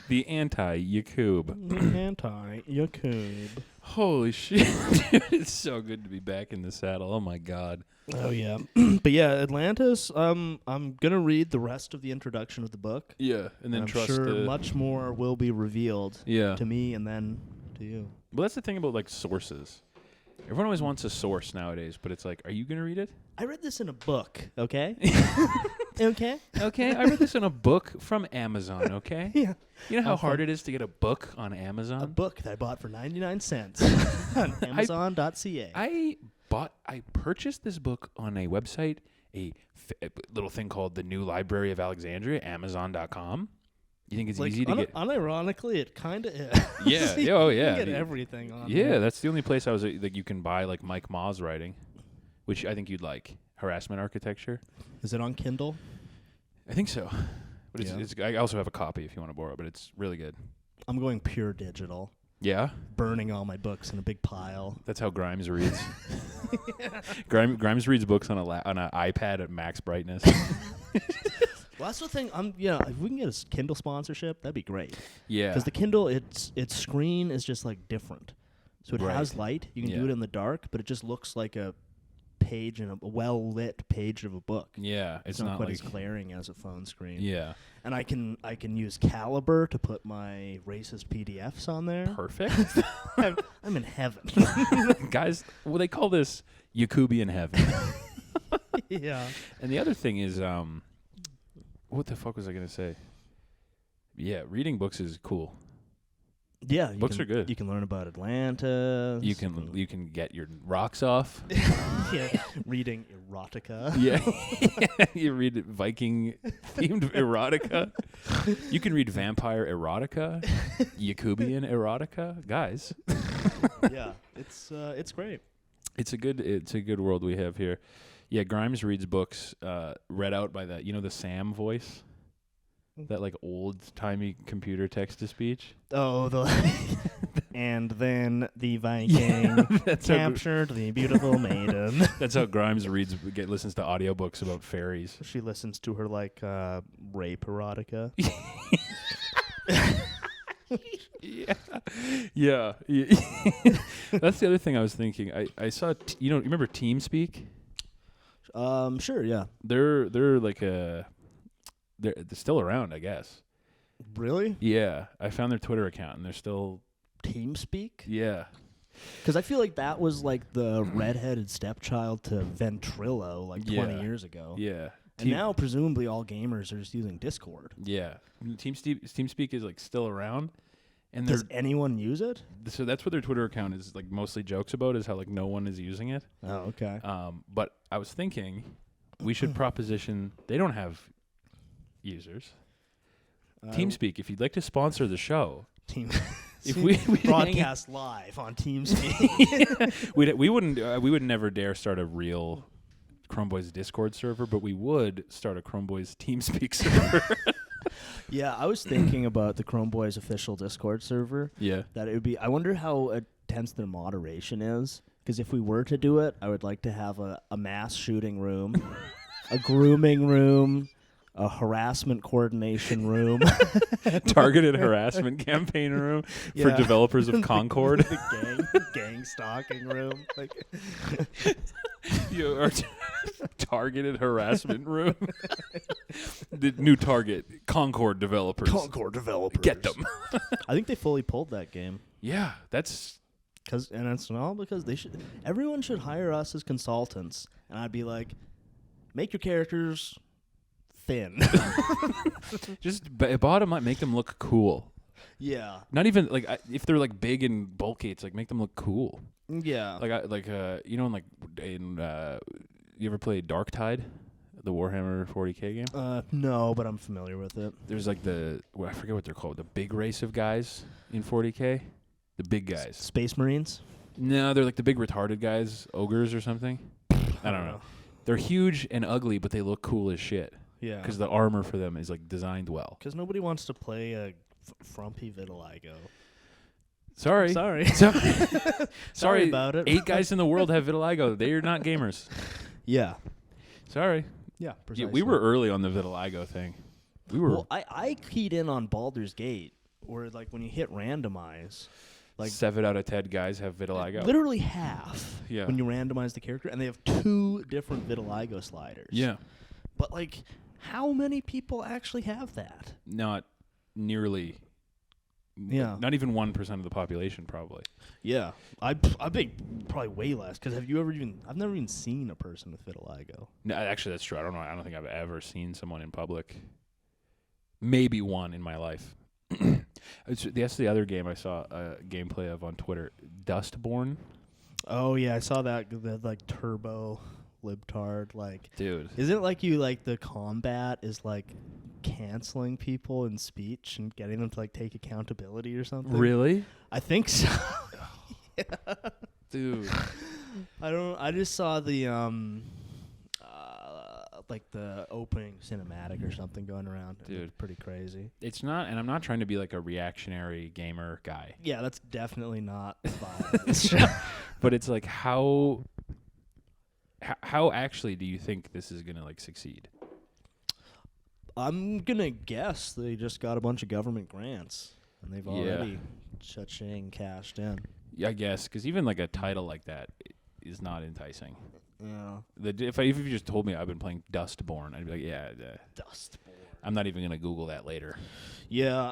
The anti-Yakub. The anti-Yakub. Holy shit. Dude, it's so good to be back in the saddle. Oh, my God. Oh, yeah. But yeah, Atlantis, I'm going to read the rest of the introduction of the book. Yeah, and then I'm trust sure much more will be revealed to me and then to you. Well, that's the thing about, like, sources. Everyone always wants a source nowadays, but it's like, are you going to read it? I read this in a book, okay? Okay? Okay, I read this in a book from Amazon, okay? Yeah. You know how hard it is to get a book on Amazon? A book that I bought for 99 cents on Amazon.ca. I purchased this book on a website, a little thing called the New Library of Alexandria, Amazon.com. You think it's easy to get? Unironically, it kind of is. Yeah. Oh, yeah. You can get everything on Yeah, there. that's the only place I was like you can buy like Mike Ma's writing, which I think you'd like. Harassment Architecture. Is it on Kindle? I think so. But it's I also have a copy if you want to borrow, but it's really good. I'm going pure digital. Yeah? Burning all my books in a big pile. That's how Grimes reads. Grimes reads books on an iPad at max brightness. Well, that's the thing. If we can get a Kindle sponsorship, that'd be great. Yeah. Because the Kindle, its screen is just like different. So it has light. You can do it in the dark, but it just looks like a page in a well-lit page of a book. Yeah, it's not quite as glaring as a phone screen. Yeah. And I can use Calibre to put my racist PDFs on there. Perfect. I'm in heaven. Guys, well, they call this Yakubian heaven. Yeah. And the other thing is, what the fuck was I going to say? Yeah, reading books is cool. Yeah, books are good. You can learn about Atlantis. You can get your rocks off. Yeah, reading erotica. Yeah, you read Viking themed erotica. You can read vampire erotica, Yakubian erotica, guys. Yeah, it's great. It's a good world we have here. Yeah, Grimes reads books read out by the Sam voice. That like old timey computer text to speech. Oh, and then the Viking captured the beautiful maiden. That's how Grimes listens to audiobooks about fairies. She listens to her like rape erotica. Yeah. That's the other thing I was thinking. I saw. You remember TeamSpeak? Sure, yeah. They're like they're still around, I guess. Really? Yeah, I found their Twitter account, and they're still TeamSpeak? Yeah. Because I feel like that was like the redheaded stepchild to Ventrilo like 20 years ago. Yeah. And now presumably all gamers are just using Discord. Yeah. TeamSpeak is like still around. And does anyone use it? So that's what their Twitter account is like mostly jokes about, is how like no one is using it. Oh, okay. But I was thinking we should proposition they don't have users. TeamSpeak, if you'd like to sponsor the show, if we broadcast live on TeamSpeak, we would never dare start a real Chrome Boys Discord server, but we would start a Chrome Boys TeamSpeak server. Yeah, I was thinking about the Chrome Boys official Discord server. Yeah. That it would be. I wonder how intense their moderation is. Because if we were to do it, I would like to have a mass shooting room, a grooming room, a harassment coordination room, targeted harassment campaign room for developers of Concord, the gang stalking room, our targeted harassment room. The new target, Concord developers. Get them. I think they fully pulled that game. Yeah, that's because they should. Everyone should hire us as consultants, and I'd be like, make your characters thin. Just bottom line, make them look cool. Yeah. Not even like if they're like big and bulky, it's like make them look cool. Yeah. You ever play Dark Tide, the Warhammer 40K game? No, but I'm familiar with it. There's like I forget what they're called, the big race of guys in 40K, the big guys. Space Marines? No, they're like the big retarded guys, ogres or something. I don't know. They're huge and ugly, but they look cool as shit. Yeah. Because the armor for them is like designed well. Because nobody wants to play a frumpy vitiligo. Sorry. Sorry about it. 8 guys in the world have vitiligo. They are not gamers. Yeah. Sorry. Yeah, precisely. Yeah, we were early on the vitiligo thing. Well, I keyed in on Baldur's Gate, where like when you hit randomize, like 7 out of 10 guys have vitiligo. Literally half. Yeah. When you randomize the character, and they have 2 different vitiligo sliders. Yeah. But like, how many people actually have that? Not nearly. Yeah. Not even 1% of the population, probably. Yeah. I think probably way less. Because I've never even seen a person with vitiligo. No, actually, that's true. I don't know. I don't think I've ever seen someone in public. Maybe one in my life. That's the other game I saw gameplay of on Twitter. Dustborn. Oh yeah, I saw that like turbo libtard dude. Isn't it like you like the combat is like canceling people in speech and getting them to like take accountability or something? Really? I think so. Yeah. Dude. I just saw the like the opening cinematic or something going around. Dude, it's pretty crazy. It's not, and I'm not trying to be like a reactionary gamer guy. Yeah, that's definitely not the vibe. But it's like how actually do you think this is gonna like succeed? I'm gonna guess they just got a bunch of government grants and they've already cha-ching cashed in. Yeah, I guess because even like a title like that is not enticing. Yeah. If you just told me I've been playing Dustborn, I'd be like, yeah, Dustborn. I'm not even gonna Google that later. Yeah,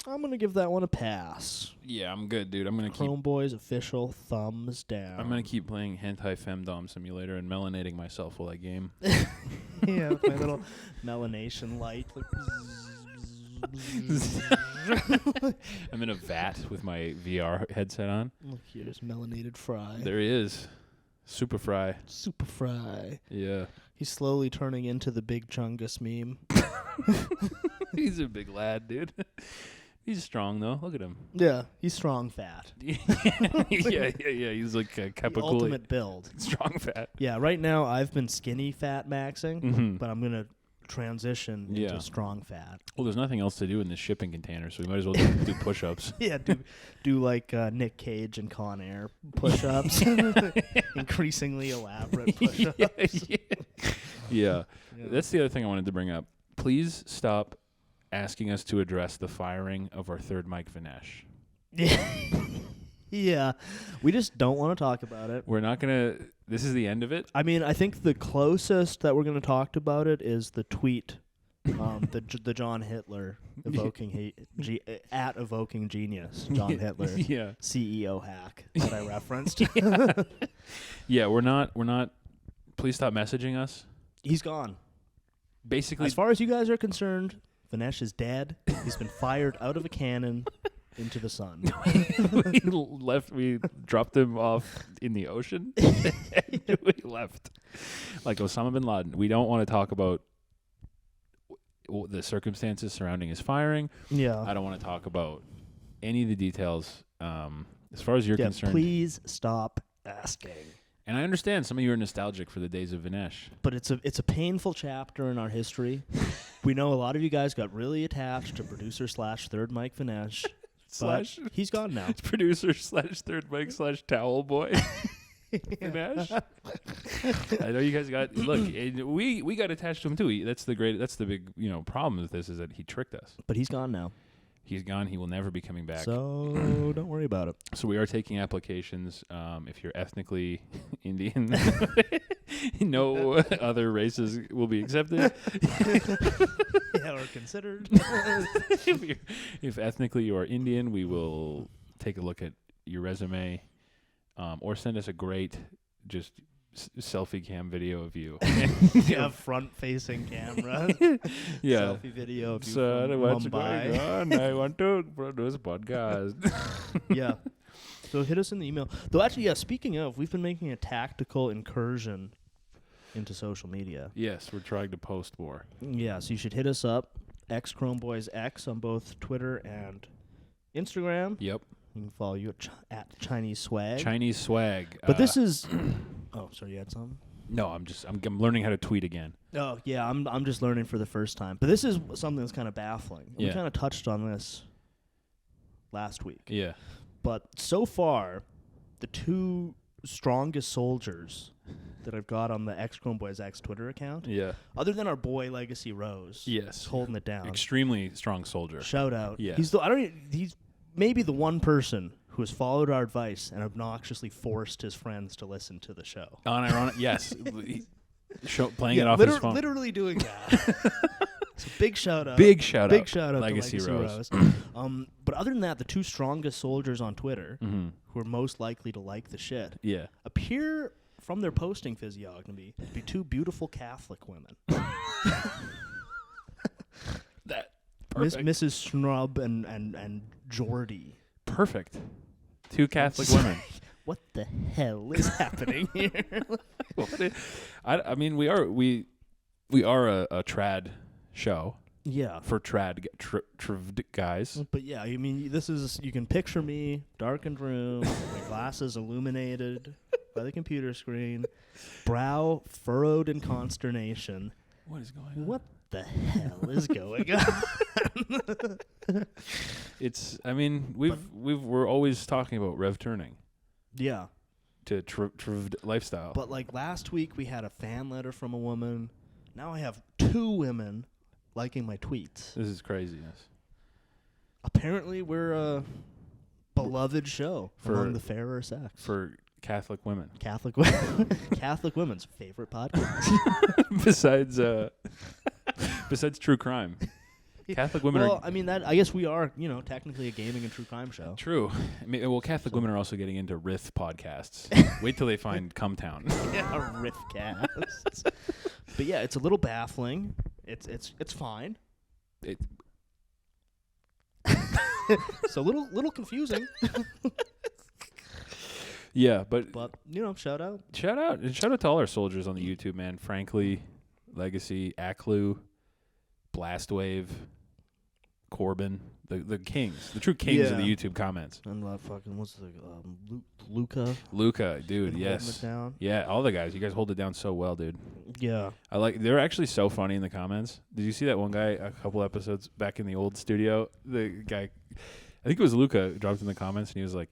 I'm gonna give that one a pass. Yeah, I'm good, dude. I'm gonna Chrome Boys official thumbs down. I'm gonna keep playing Hentai Femdom Simulator and melanating myself while I game. Yeah, with my little melanation light. I'm in a vat with my VR headset on. Look, here's melanated Fry. There he is. Super Fry. Super Fry. Yeah. He's slowly turning into the Big Chungus meme. He's a big lad, dude. He's strong, though. Look at him. Yeah, he's strong fat. yeah. He's like a the ultimate build. Strong fat. Yeah, right now I've been skinny fat maxing, but I'm going to transition into strong fat. Well, there's nothing else to do in this shipping container, so we might as well do push-ups. Yeah, do like Nick Cage and Con Air push-ups. Increasingly elaborate push-ups. Yeah. That's the other thing I wanted to bring up. Please stop asking us to address the firing of our third Mike Vinesh. Yeah. We just don't want to talk about it. We're not going to... This is the end of it? I mean, I think the closest that we're going to talk about it is the tweet, the John Hitler evoking at evoking genius, John Hitler, CEO hack that I referenced. Yeah, we're not. Please stop messaging us. He's gone. Basically, as far as you guys are concerned, Vinesh is dead. He's been fired out of a cannon into the sun. We dropped him off in the ocean. We left. Like Osama bin Laden. We don't want to talk about the circumstances surrounding his firing. Yeah. I don't want to talk about any of the details. As far as you're concerned. Please stop asking. And I understand some of you are nostalgic for the days of Vinesh. But it's a painful chapter in our history. We know a lot of you guys got really attached to producer / third Mike Vinesh. He's gone now. It's producer / third Mike / towel boy. Vinesh. I know you guys got we got attached to him too. That's the big problem with this is that he tricked us. But he's gone now. He's gone. He will never be coming back. So don't worry about it. So we are taking applications. If you're ethnically Indian, no other races will be accepted. Or considered. If ethnically you are Indian, we will take a look at your resume, or send us a great just selfie cam video of you. Front-facing camera. Selfie video of you from what's Mumbai. going on? I want to produce a podcast. Yeah. So hit us in the email. Though actually, speaking of, we've been making a tactical incursion into social media. Yes, we're trying to post more. Yeah, so you should hit us up, XChromeBoysX on both Twitter and Instagram. Yep. You can follow you at Chinese Swag. Chinese Swag. But this is... Oh, sorry, you had something? No, I'm learning how to tweet again. Oh, yeah, I'm just learning for the first time. But this is something that's kind of baffling. Yeah. We kind of touched on this last week. Yeah. But so far, the two strongest soldiers that I've got on the XChromeBoysX Twitter account, other than our boy Legacy Rose, yes, holding it down. Extremely strong soldier. Shout out. Yeah. He's maybe the one person who has followed our advice and obnoxiously forced his friends to listen to the show. Unironic, yes. Playing it off his phone. Literally doing that. So big shout out. Big shout out to Legacy Rose. But other than that, the two strongest soldiers on Twitter, who are most likely to like the shit, appear from their posting physiognomy to be two beautiful Catholic women. Mrs. Schnub and Jordy. Perfect. Two Catholic women. What the hell is happening here? I mean, we are a trad show. Yeah. For trad guys. But yeah, I mean, you can picture me, darkened room, my glasses illuminated by the computer screen, brow furrowed in consternation. What is going on? What the hell is going on? We're always talking about rev turning. Yeah. To lifestyle. But like last week we had a fan letter from a woman. Now I have two women liking my tweets. This is craziness. Apparently we're a beloved show among the fairer sex. For Catholic women. Catholic women's favorite podcast. Besides true crime. Catholic women are... Well, I mean, I guess we are, technically a gaming and true crime show. True. I mean, Catholic women are also getting into riff podcasts. Wait till they find Cumtown. Yeah, riff casts. But yeah, it's a little baffling. It's fine. It's a little confusing. Yeah, but shout out. Shout out. And shout out to all our soldiers on the YouTube, man. Frankly, Legacy, Aklu, Blastwave, Corbin, the kings, the true kings of the YouTube comments. And fucking what's the Luca? Luca, dude, Been yes, holding it down. yeah, all the guys. You guys hold it down so well, dude. Yeah. They're actually so funny in the comments. Did you see that one guy a couple episodes back in the old studio? The guy, I think it was Luca, dropped in the comments and he was like,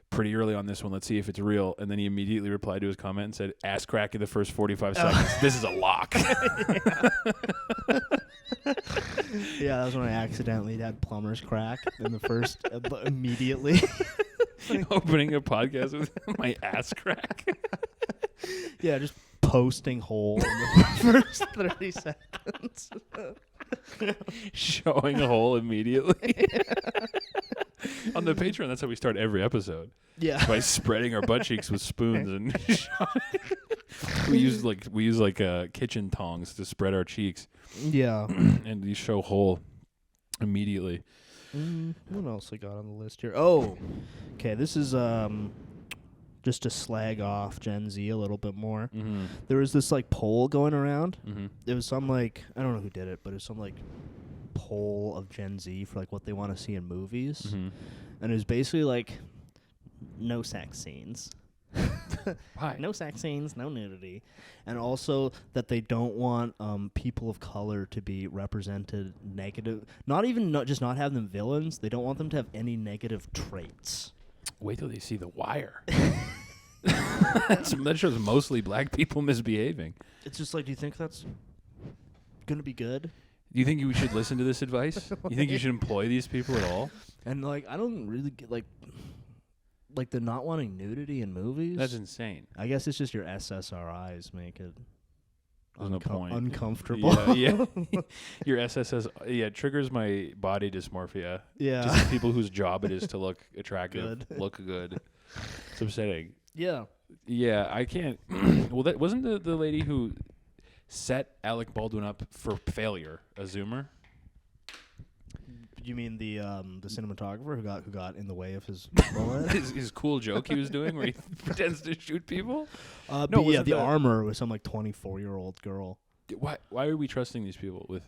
pretty early on this one, let's see if it's real. And then he immediately replied to his comment and said, ass crack in the first 45 seconds. This is a lock. Yeah, that was when I accidentally had plumber's crack in the first, immediately. Opening a podcast with my ass crack. Yeah, just posting hole in the first 30 seconds. Showing a hole immediately. On the Patreon, that's how we start every episode. Yeah. By spreading our butt cheeks with spoons and we use kitchen tongs to spread our cheeks. Yeah. And you show hole immediately. What else I got on the list here? Oh, okay. This is just to slag off Gen Z a little bit more. Mm-hmm. There was this like poll going around. Mm-hmm. It was some like, I don't know who did it, but it was some like poll of Gen Z for like what they want to see in movies. Mm-hmm. And it was basically like no sex scenes. Why? No sex scenes, no nudity. And also that they don't want people of color to be represented negative. Not not have them villains. They don't want them to have any negative traits. Wait till they see The Wire. That shows mostly black people misbehaving. It's just like, do you think that's going to be good? Do you think you should listen to this advice? You think you should employ these people at all? And like, I don't really get like they're not wanting nudity in movies. That's insane. I guess it's just your SSRIs make it There's no point. uncomfortable. Yeah. Your SSS, triggers my body dysmorphia. Yeah. Just people whose job it is to look attractive, Good. look good. It's upsetting. Yeah. Yeah, I can't. Well, that wasn't the lady who set Alec Baldwin up for failure, a Zoomer. You mean the cinematographer who got in the way of his bullet? his cool joke he was doing where he pretends to shoot people? The armor was some like 24-year-old girl. Why are we trusting these people with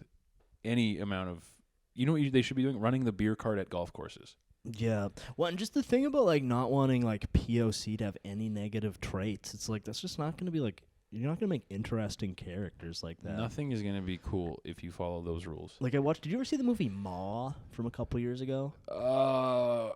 any amount of... You know what they should be doing? Running the beer cart at golf courses. Yeah. Well, and just the thing about like not wanting like POC to have any negative traits, it's like that's just not going to be like... You're not going to make interesting characters like that. Nothing is going to be cool if you follow those rules. Like did you ever see the movie Ma from a couple years ago? I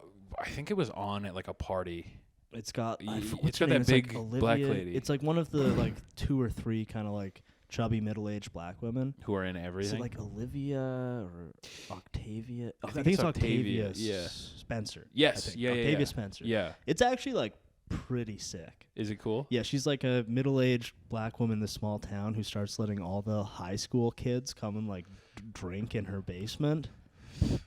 think it was on at like a party. It's got that big black lady. It's like one of the like 2 or 3 kind of like chubby middle-aged black women who are in everything. Is it like Olivia or Octavia? I think it's Octavia. Yeah. Spencer. Yes. Octavia Spencer. Yeah. It's actually like pretty sick. Is it cool? Yeah, she's like a middle-aged black woman in this small town who starts letting all the high school kids come and like drink in her basement.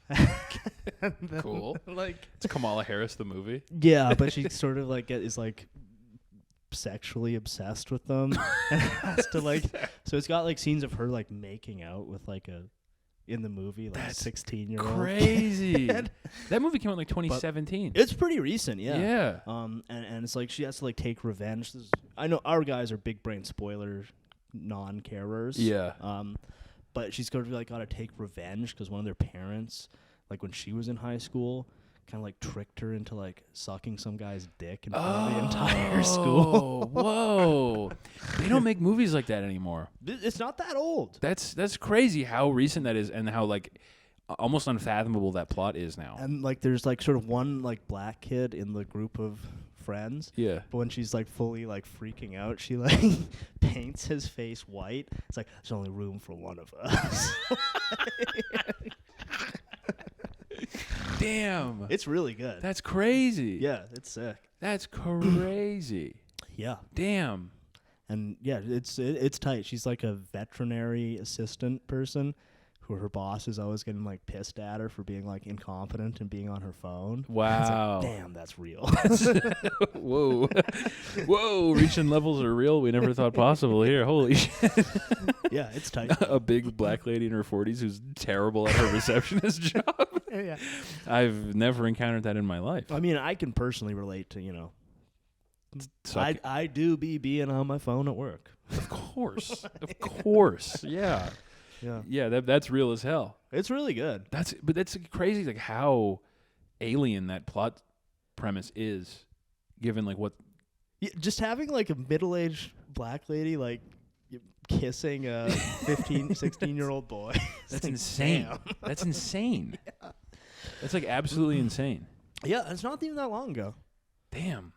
Then, cool. Like it's Kamala Harris the movie. Yeah, but she sort of like is like sexually obsessed with them and has to like. So it's got like scenes of her like making out with like in the movie, like 16-year-old. Crazy. That movie came out in like 2017. It's pretty recent, yeah. Yeah. And it's like she has to like take revenge. I know our guys are big brain spoiler non-carers. Yeah. But she's got to take revenge because one of their parents, like when she was in high school, kind of like tricked her into like sucking some guy's dick in front of the entire school. Whoa. They don't make movies like that anymore. It's not that old. That's crazy how recent that is and how like almost unfathomable that plot is now. And like there's like sort of one like black kid in the group of friends. Yeah. But when she's like fully like freaking out, she like paints his face white. It's like there's only room for one of us. Damn. It's really good. That's crazy. Yeah, it's sick. That's crazy. Yeah. Damn. And yeah, it's tight. She's like a veterinary assistant person who her boss is always getting like pissed at her for being like incompetent and being on her phone. Wow. Like, damn, that's real. Whoa. Whoa, reaching levels are real we never thought possible here. Holy shit. Yeah, it's tight. A big black lady in her 40s who's terrible at her receptionist job. Yeah. I've never encountered that in my life. I mean, I can personally relate to, I do be being on my phone at work. Of course. Of course. Yeah. Yeah. That's real as hell. It's really good. But that's crazy, like how alien that plot premise is, given like what. Yeah, just having like a middle-aged black lady like kissing a 15, 16-year-old boy. That's like, insane. damn. That's insane. Yeah. That's like absolutely insane. Yeah, it's not even that long ago. Damn.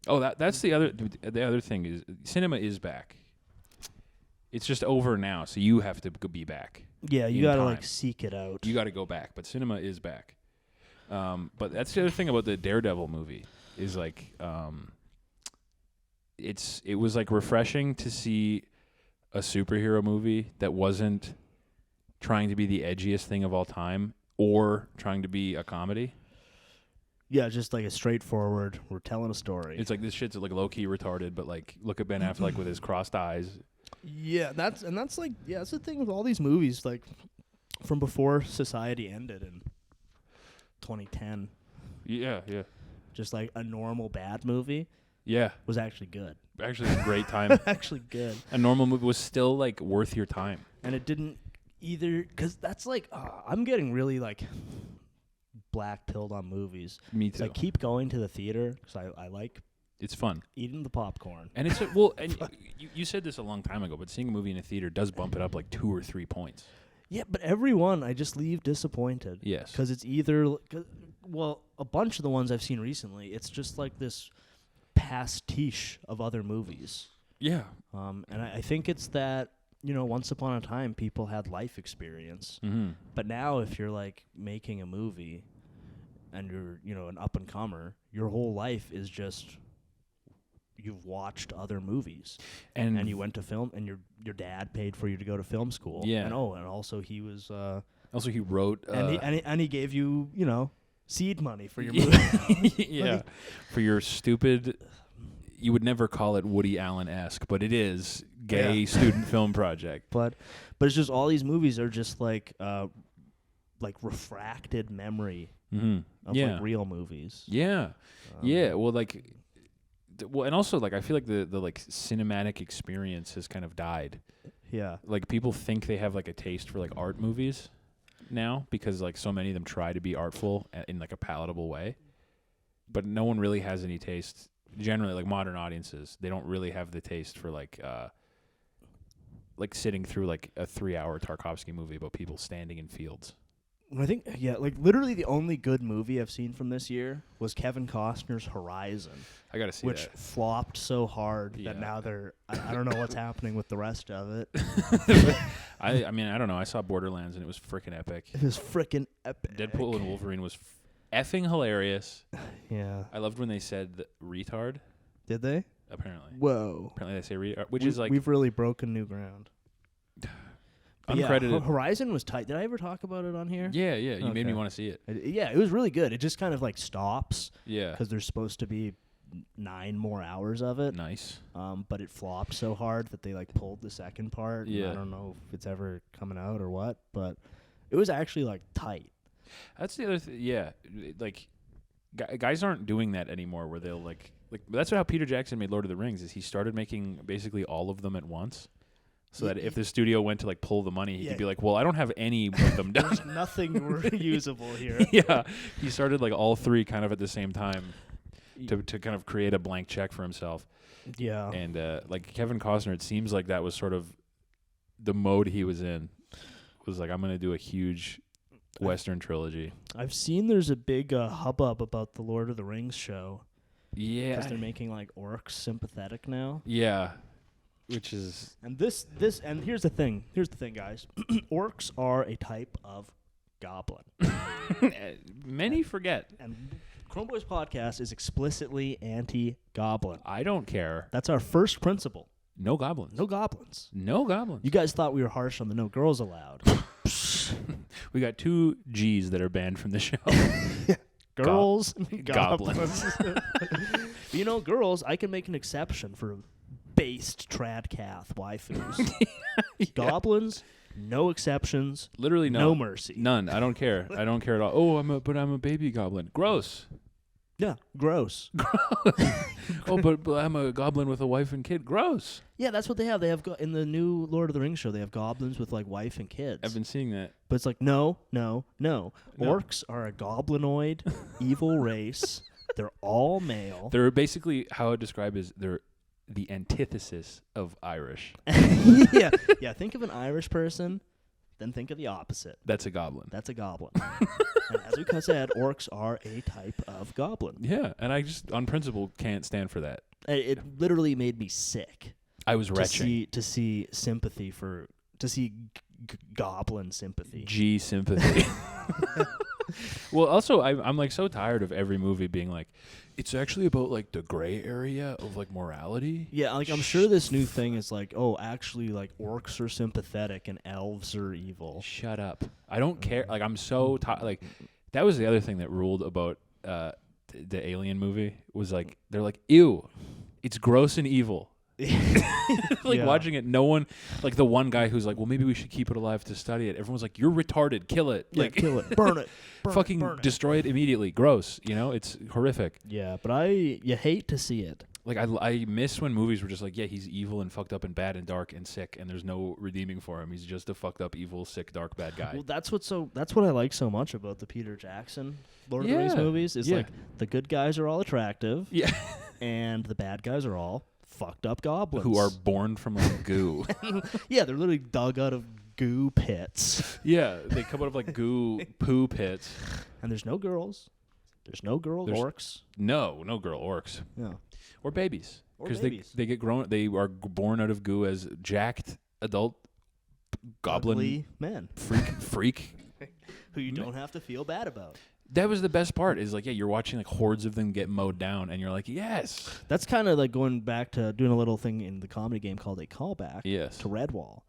Oh, that's the other thing is cinema is back. It's just over now, so you have to be back. Yeah, you gotta like seek it out. You gotta go back, but cinema is back. But that's the other thing about the Daredevil movie is like, it was like refreshing to see a superhero movie that wasn't trying to be the edgiest thing of all time or trying to be a comedy. Yeah, just like a straightforward, we're telling a story. It's like this shit's like low-key retarded, but like look at Ben Affleck with his crossed eyes. Yeah, that's like that's the thing with all these movies like from before society ended in 2010. Yeah. Just like a normal bad movie. Yeah. Was actually good. Actually a great time. Actually good. A normal movie was still like worth your time. And it didn't either, because that's like, I'm getting really like black pilled on movies. Me too. So I keep going to the theater because I like it's fun eating the popcorn. And it's and you said this a long time ago, but seeing a movie in a theater does bump it up like 2 or 3 points. Yeah, but every one I just leave disappointed. Yes. Because it's either, a bunch of the ones I've seen recently, it's just like this pastiche of other movies. Yeah. And I think it's that, once upon a time people had life experience. Mm-hmm. But now if you're like making a movie and you're, an up and comer, your whole life is just you've watched other movies. And you went to film and your dad paid for you to go to film school. Yeah. And also he was also he wrote and he gave you, seed money for your movie. Yeah. For your stupid, you would never call it Woody Allen-esque, but it is gay student film project. But it's just all these movies are just like refracted memory of like real movies. Yeah. Yeah. Well, and also like I feel like the like cinematic experience has kind of died. Yeah. Like people think they have like a taste for like art movies now because like so many of them try to be artful in like a palatable way, but no one really has any taste. Generally, like modern audiences, they don't really have the taste for like sitting through like a 3-hour Tarkovsky movie about people standing in fields. I think, like literally the only good movie I've seen from this year was Kevin Costner's Horizon. I gotta see which that. flopped so hard that now they're. I don't know what's happening with the rest of it. I mean, I don't know. I saw Borderlands and it was freaking epic. It was freaking epic. Deadpool and Wolverine was effing hilarious. Yeah. I loved when they said retard. Did they? Apparently. Whoa. Apparently they say retard, which is like we've really broken new ground. Uncredited. Horizon was tight. Did I ever talk about it on here? Yeah. You made me want to see it. It was really good. It just kind of like stops. Yeah. Because there's supposed to be 9 more hours of it. Nice. But it flopped so hard that they like pulled the second part. Yeah. I don't know if it's ever coming out or what, but it was actually like tight. That's the other thing. Yeah. Like guys aren't doing that anymore where they'll like that's how Peter Jackson made Lord of the Rings is he started making basically all of them at once. So that if the studio went to like pull the money, he could be like, "Well, I don't have any of them done. There's nothing reusable here." Yeah, he started like all 3 kind of at the same time to kind of create a blank check for himself. Yeah, and like Kevin Costner, it seems like that was sort of the mode he was in. Was like, I'm gonna do a huge Western trilogy. I've seen there's a big hubbub about the Lord of the Rings show. Yeah, because they're making like orcs sympathetic now. Yeah. Which is and this and here's the thing, guys. Orcs are a type of goblin. Many forget. And Chrome Boys Podcast is explicitly anti-goblin. I don't care. That's our first principle. No goblins. No goblins. No goblins. You guys thought we were harsh on the no girls allowed. We got 2 G's that are banned from the show. Girls, goblins. Girls, I can make an exception for based tradcath waifus. Goblins, no exceptions. Literally no mercy. None. I don't care. I don't care at all. Oh, I'm a baby goblin. Gross. Yeah, gross. Oh, but I'm a goblin with a wife and kid. Gross. Yeah, that's what they have. They have in the new Lord of the Rings show. They have goblins with like wife and kids. I've been seeing that. But it's like no. Orcs are a goblinoid evil race. They're all male. They're basically, how I describe is they're the antithesis of Irish. yeah. Think of an Irish person, then think of the opposite. That's a goblin. That's a goblin. And as we said, orcs are a type of goblin. Yeah, and I just, on principle, can't stand for that. It literally made me sick. I was retching. To see goblin sympathy. G sympathy. Well, also, I'm like so tired of every movie being like, it's actually about like the gray area of like morality. Yeah, like I'm sure this new thing is like, oh, actually, like orcs are sympathetic and elves are evil. Shut up. I don't care. Like I'm so tired. Like that was the other thing that ruled about the Alien movie was like they're like, ew, it's gross and evil. Watching it, no one, like the one guy who's like, well, maybe we should keep it alive to study it. Everyone's like, you're retarded, kill it. Yeah, like, kill it, burn it, burn destroy it immediately. Gross, it's horrific. Yeah, but you hate to see it. Like I miss when movies were just like, yeah, he's evil and fucked up and bad and dark and sick, and there's no redeeming for him. He's just a fucked up, evil, sick, dark, bad guy. Well, that's what I like so much about the Peter Jackson Lord of the Rings movies. Is like the good guys are all attractive, and the bad guys are all fucked up goblins who are born from like goo. Yeah, they're literally dug out of goo pits. Yeah, they come out of like goo poo pits. And there's no girls. There's no girl orcs. No girl orcs. No. Or babies. Because they get grown. They are born out of goo as jacked adult goblin ugly men. Freak. Who you don't have to feel bad about. That was the best part is like, yeah, you're watching like hordes of them get mowed down and you're like, yes. That's kind of like going back to doing a little thing in the comedy game called a callback to Redwall.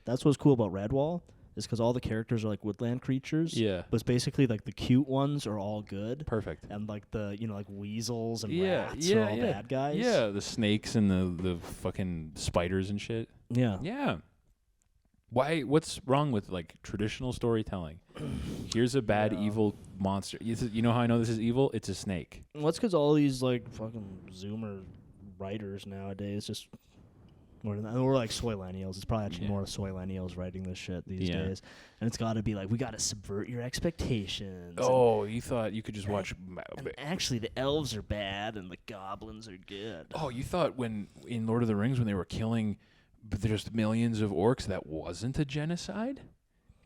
That's what's cool about Redwall is because all the characters are like woodland creatures. Yeah. But it's basically like the cute ones are all good. Perfect. And like the, like weasels and rats are all bad guys. Yeah, the snakes and the fucking spiders and shit. Yeah. Yeah. What's wrong with like traditional storytelling? Here's a bad evil monster. You know how I know this is evil? It's a snake. Well, it's because all these like fucking Zoomer writers nowadays just we're like soy-lennials. It's probably actually more soy-lennials writing this shit these days. And it's got to be like, we got to subvert your expectations. Oh, you thought you could just watch... And actually, the elves are bad and the goblins are good. Oh, you thought when in Lord of the Rings when they were killing just millions of orcs, that wasn't a genocide?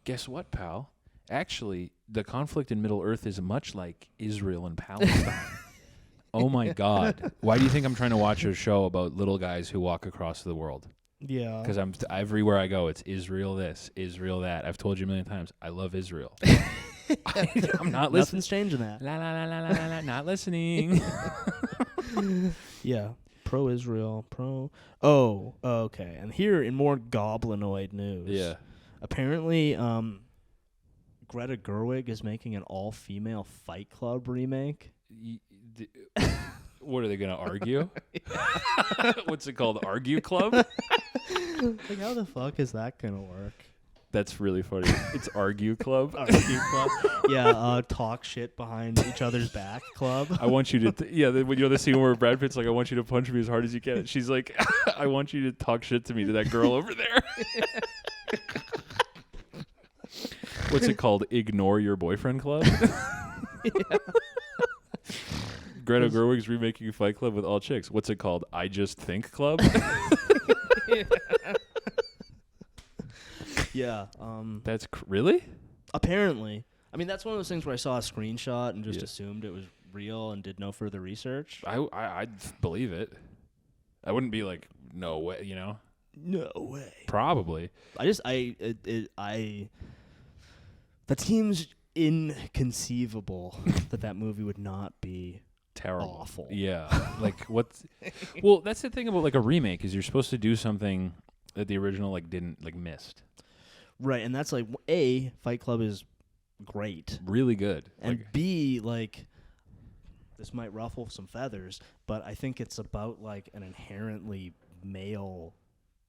Guess what, pal? Actually, the conflict in Middle-earth is much like Israel and Palestine. Oh my God! Why do you think I'm trying to watch a show about little guys who walk across the world? Yeah. Because everywhere I go, it's Israel this, Israel that. I've told you a million times, I love Israel. I'm not listening. Nothing's changing that. La la la la la la. Not listening. Yeah. Pro-Israel. Oh, okay. And here in more goblinoid news. Yeah. Apparently, Greta Gerwig is making an all-female Fight Club remake. What are they going to argue? What's it called? Argue Club? Like, how the fuck is that going to work? That's really funny. It's Argue Club. Argue Club. Yeah, talk shit behind each other's back club. I want you to, when the scene where Brad Pitt's like, I want you to punch me as hard as you can. And she's like, I want you to talk shit to me to that girl over there. What's it called? Ignore Your Boyfriend Club? Yeah. Greta Gerwig's remaking Fight Club with all chicks. What's it called? I Just Think Club? Yeah. That's really? Apparently. I mean, that's one of those things where I saw a screenshot and just assumed it was real and did no further research. I'd believe it. I wouldn't be like, no way, No way. Probably. That seems inconceivable that movie would not be terrible. Awful. Yeah. Like what's well, that's the thing about like a remake is you're supposed to do something that the original like didn't like missed. Right, and that's like Fight Club is great. Really good. And like, B, like this might ruffle some feathers, but I think it's about like an inherently male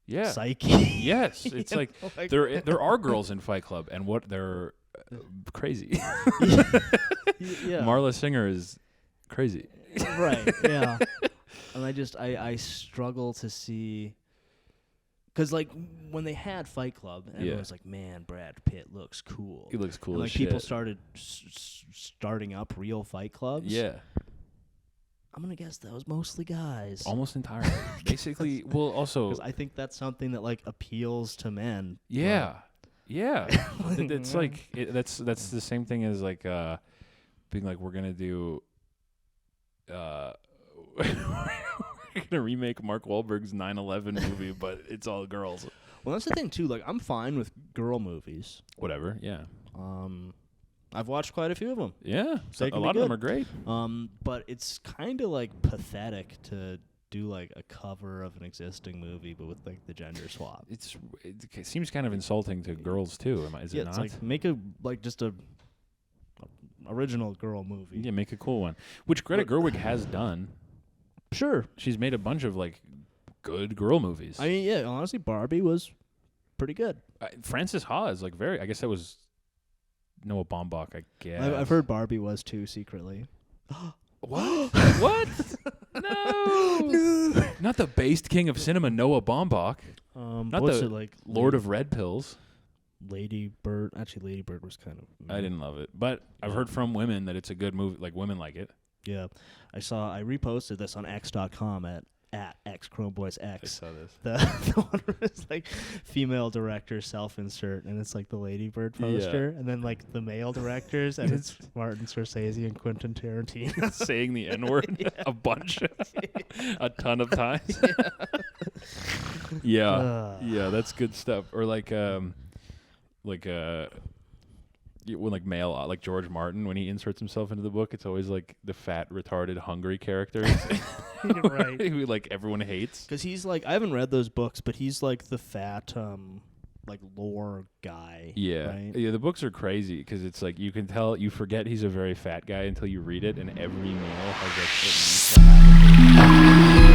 psyche. Yes. It's like there are girls in Fight Club and what they're crazy. Yeah. Marla Singer is Crazy. Right. Yeah. And I struggle to see. Because, like, when they had Fight Club, everyone was like, man, Brad Pitt looks cool. He looks cool and, as like, people shit. started starting up real Fight Clubs. Yeah. I'm going to guess that was mostly guys. Almost entirely. Basically, well, also... Because I think that's something that, like, appeals to men. Yeah. Yeah. It's like... That's the same thing as, like, being like, we're going to do... we're going to remake Mark Wahlberg's 9/11 movie, but it's all girls. Well, that's the thing, too. Like, I'm fine with girl movies. Whatever, yeah. I've watched quite a few of them. Yeah, They a can be lot of them good. are great. But it's kind of, like, pathetic to do, like, a cover of an existing movie, but with, like, the gender swap. It seems kind of insulting to girls, too. Is it it's not? like, make just a original girl movie. Yeah, make a cool one. Which Greta Gerwig has done. Sure. She's made a bunch of, like, good girl movies. I mean, yeah, honestly, Barbie was pretty good. Frances Ha is, like, I guess that was Noah Baumbach, I guess. I've heard Barbie was, too, secretly. What? What? No. Not the based king of cinema, Noah Baumbach. Not what's the it like? Lord of Red Pills. Lady Bird. Actually, Lady Bird was kind of... I didn't love it. But I've heard from women that it's a good movie. Like, women like it. Yeah. I reposted this on X.com at XChromeBoysX. I saw this. The one where it's like female director self-insert, and it's like the Lady Bird poster, and then like the male directors, and it's Martin Scorsese and Quentin Tarantino saying the N-word a bunch, a ton of times. Yeah, that's good stuff. Or when like male, like George Martin, when he inserts himself into the book, it's always like the fat, retarded, hungry characters. Right. Who like everyone hates. Because he's like, I haven't read those books, but he's like the fat, like lore guy. Yeah. Right? Yeah, the books are crazy because it's like you can tell, you forget he's a very fat guy until you read it, and every male has like at least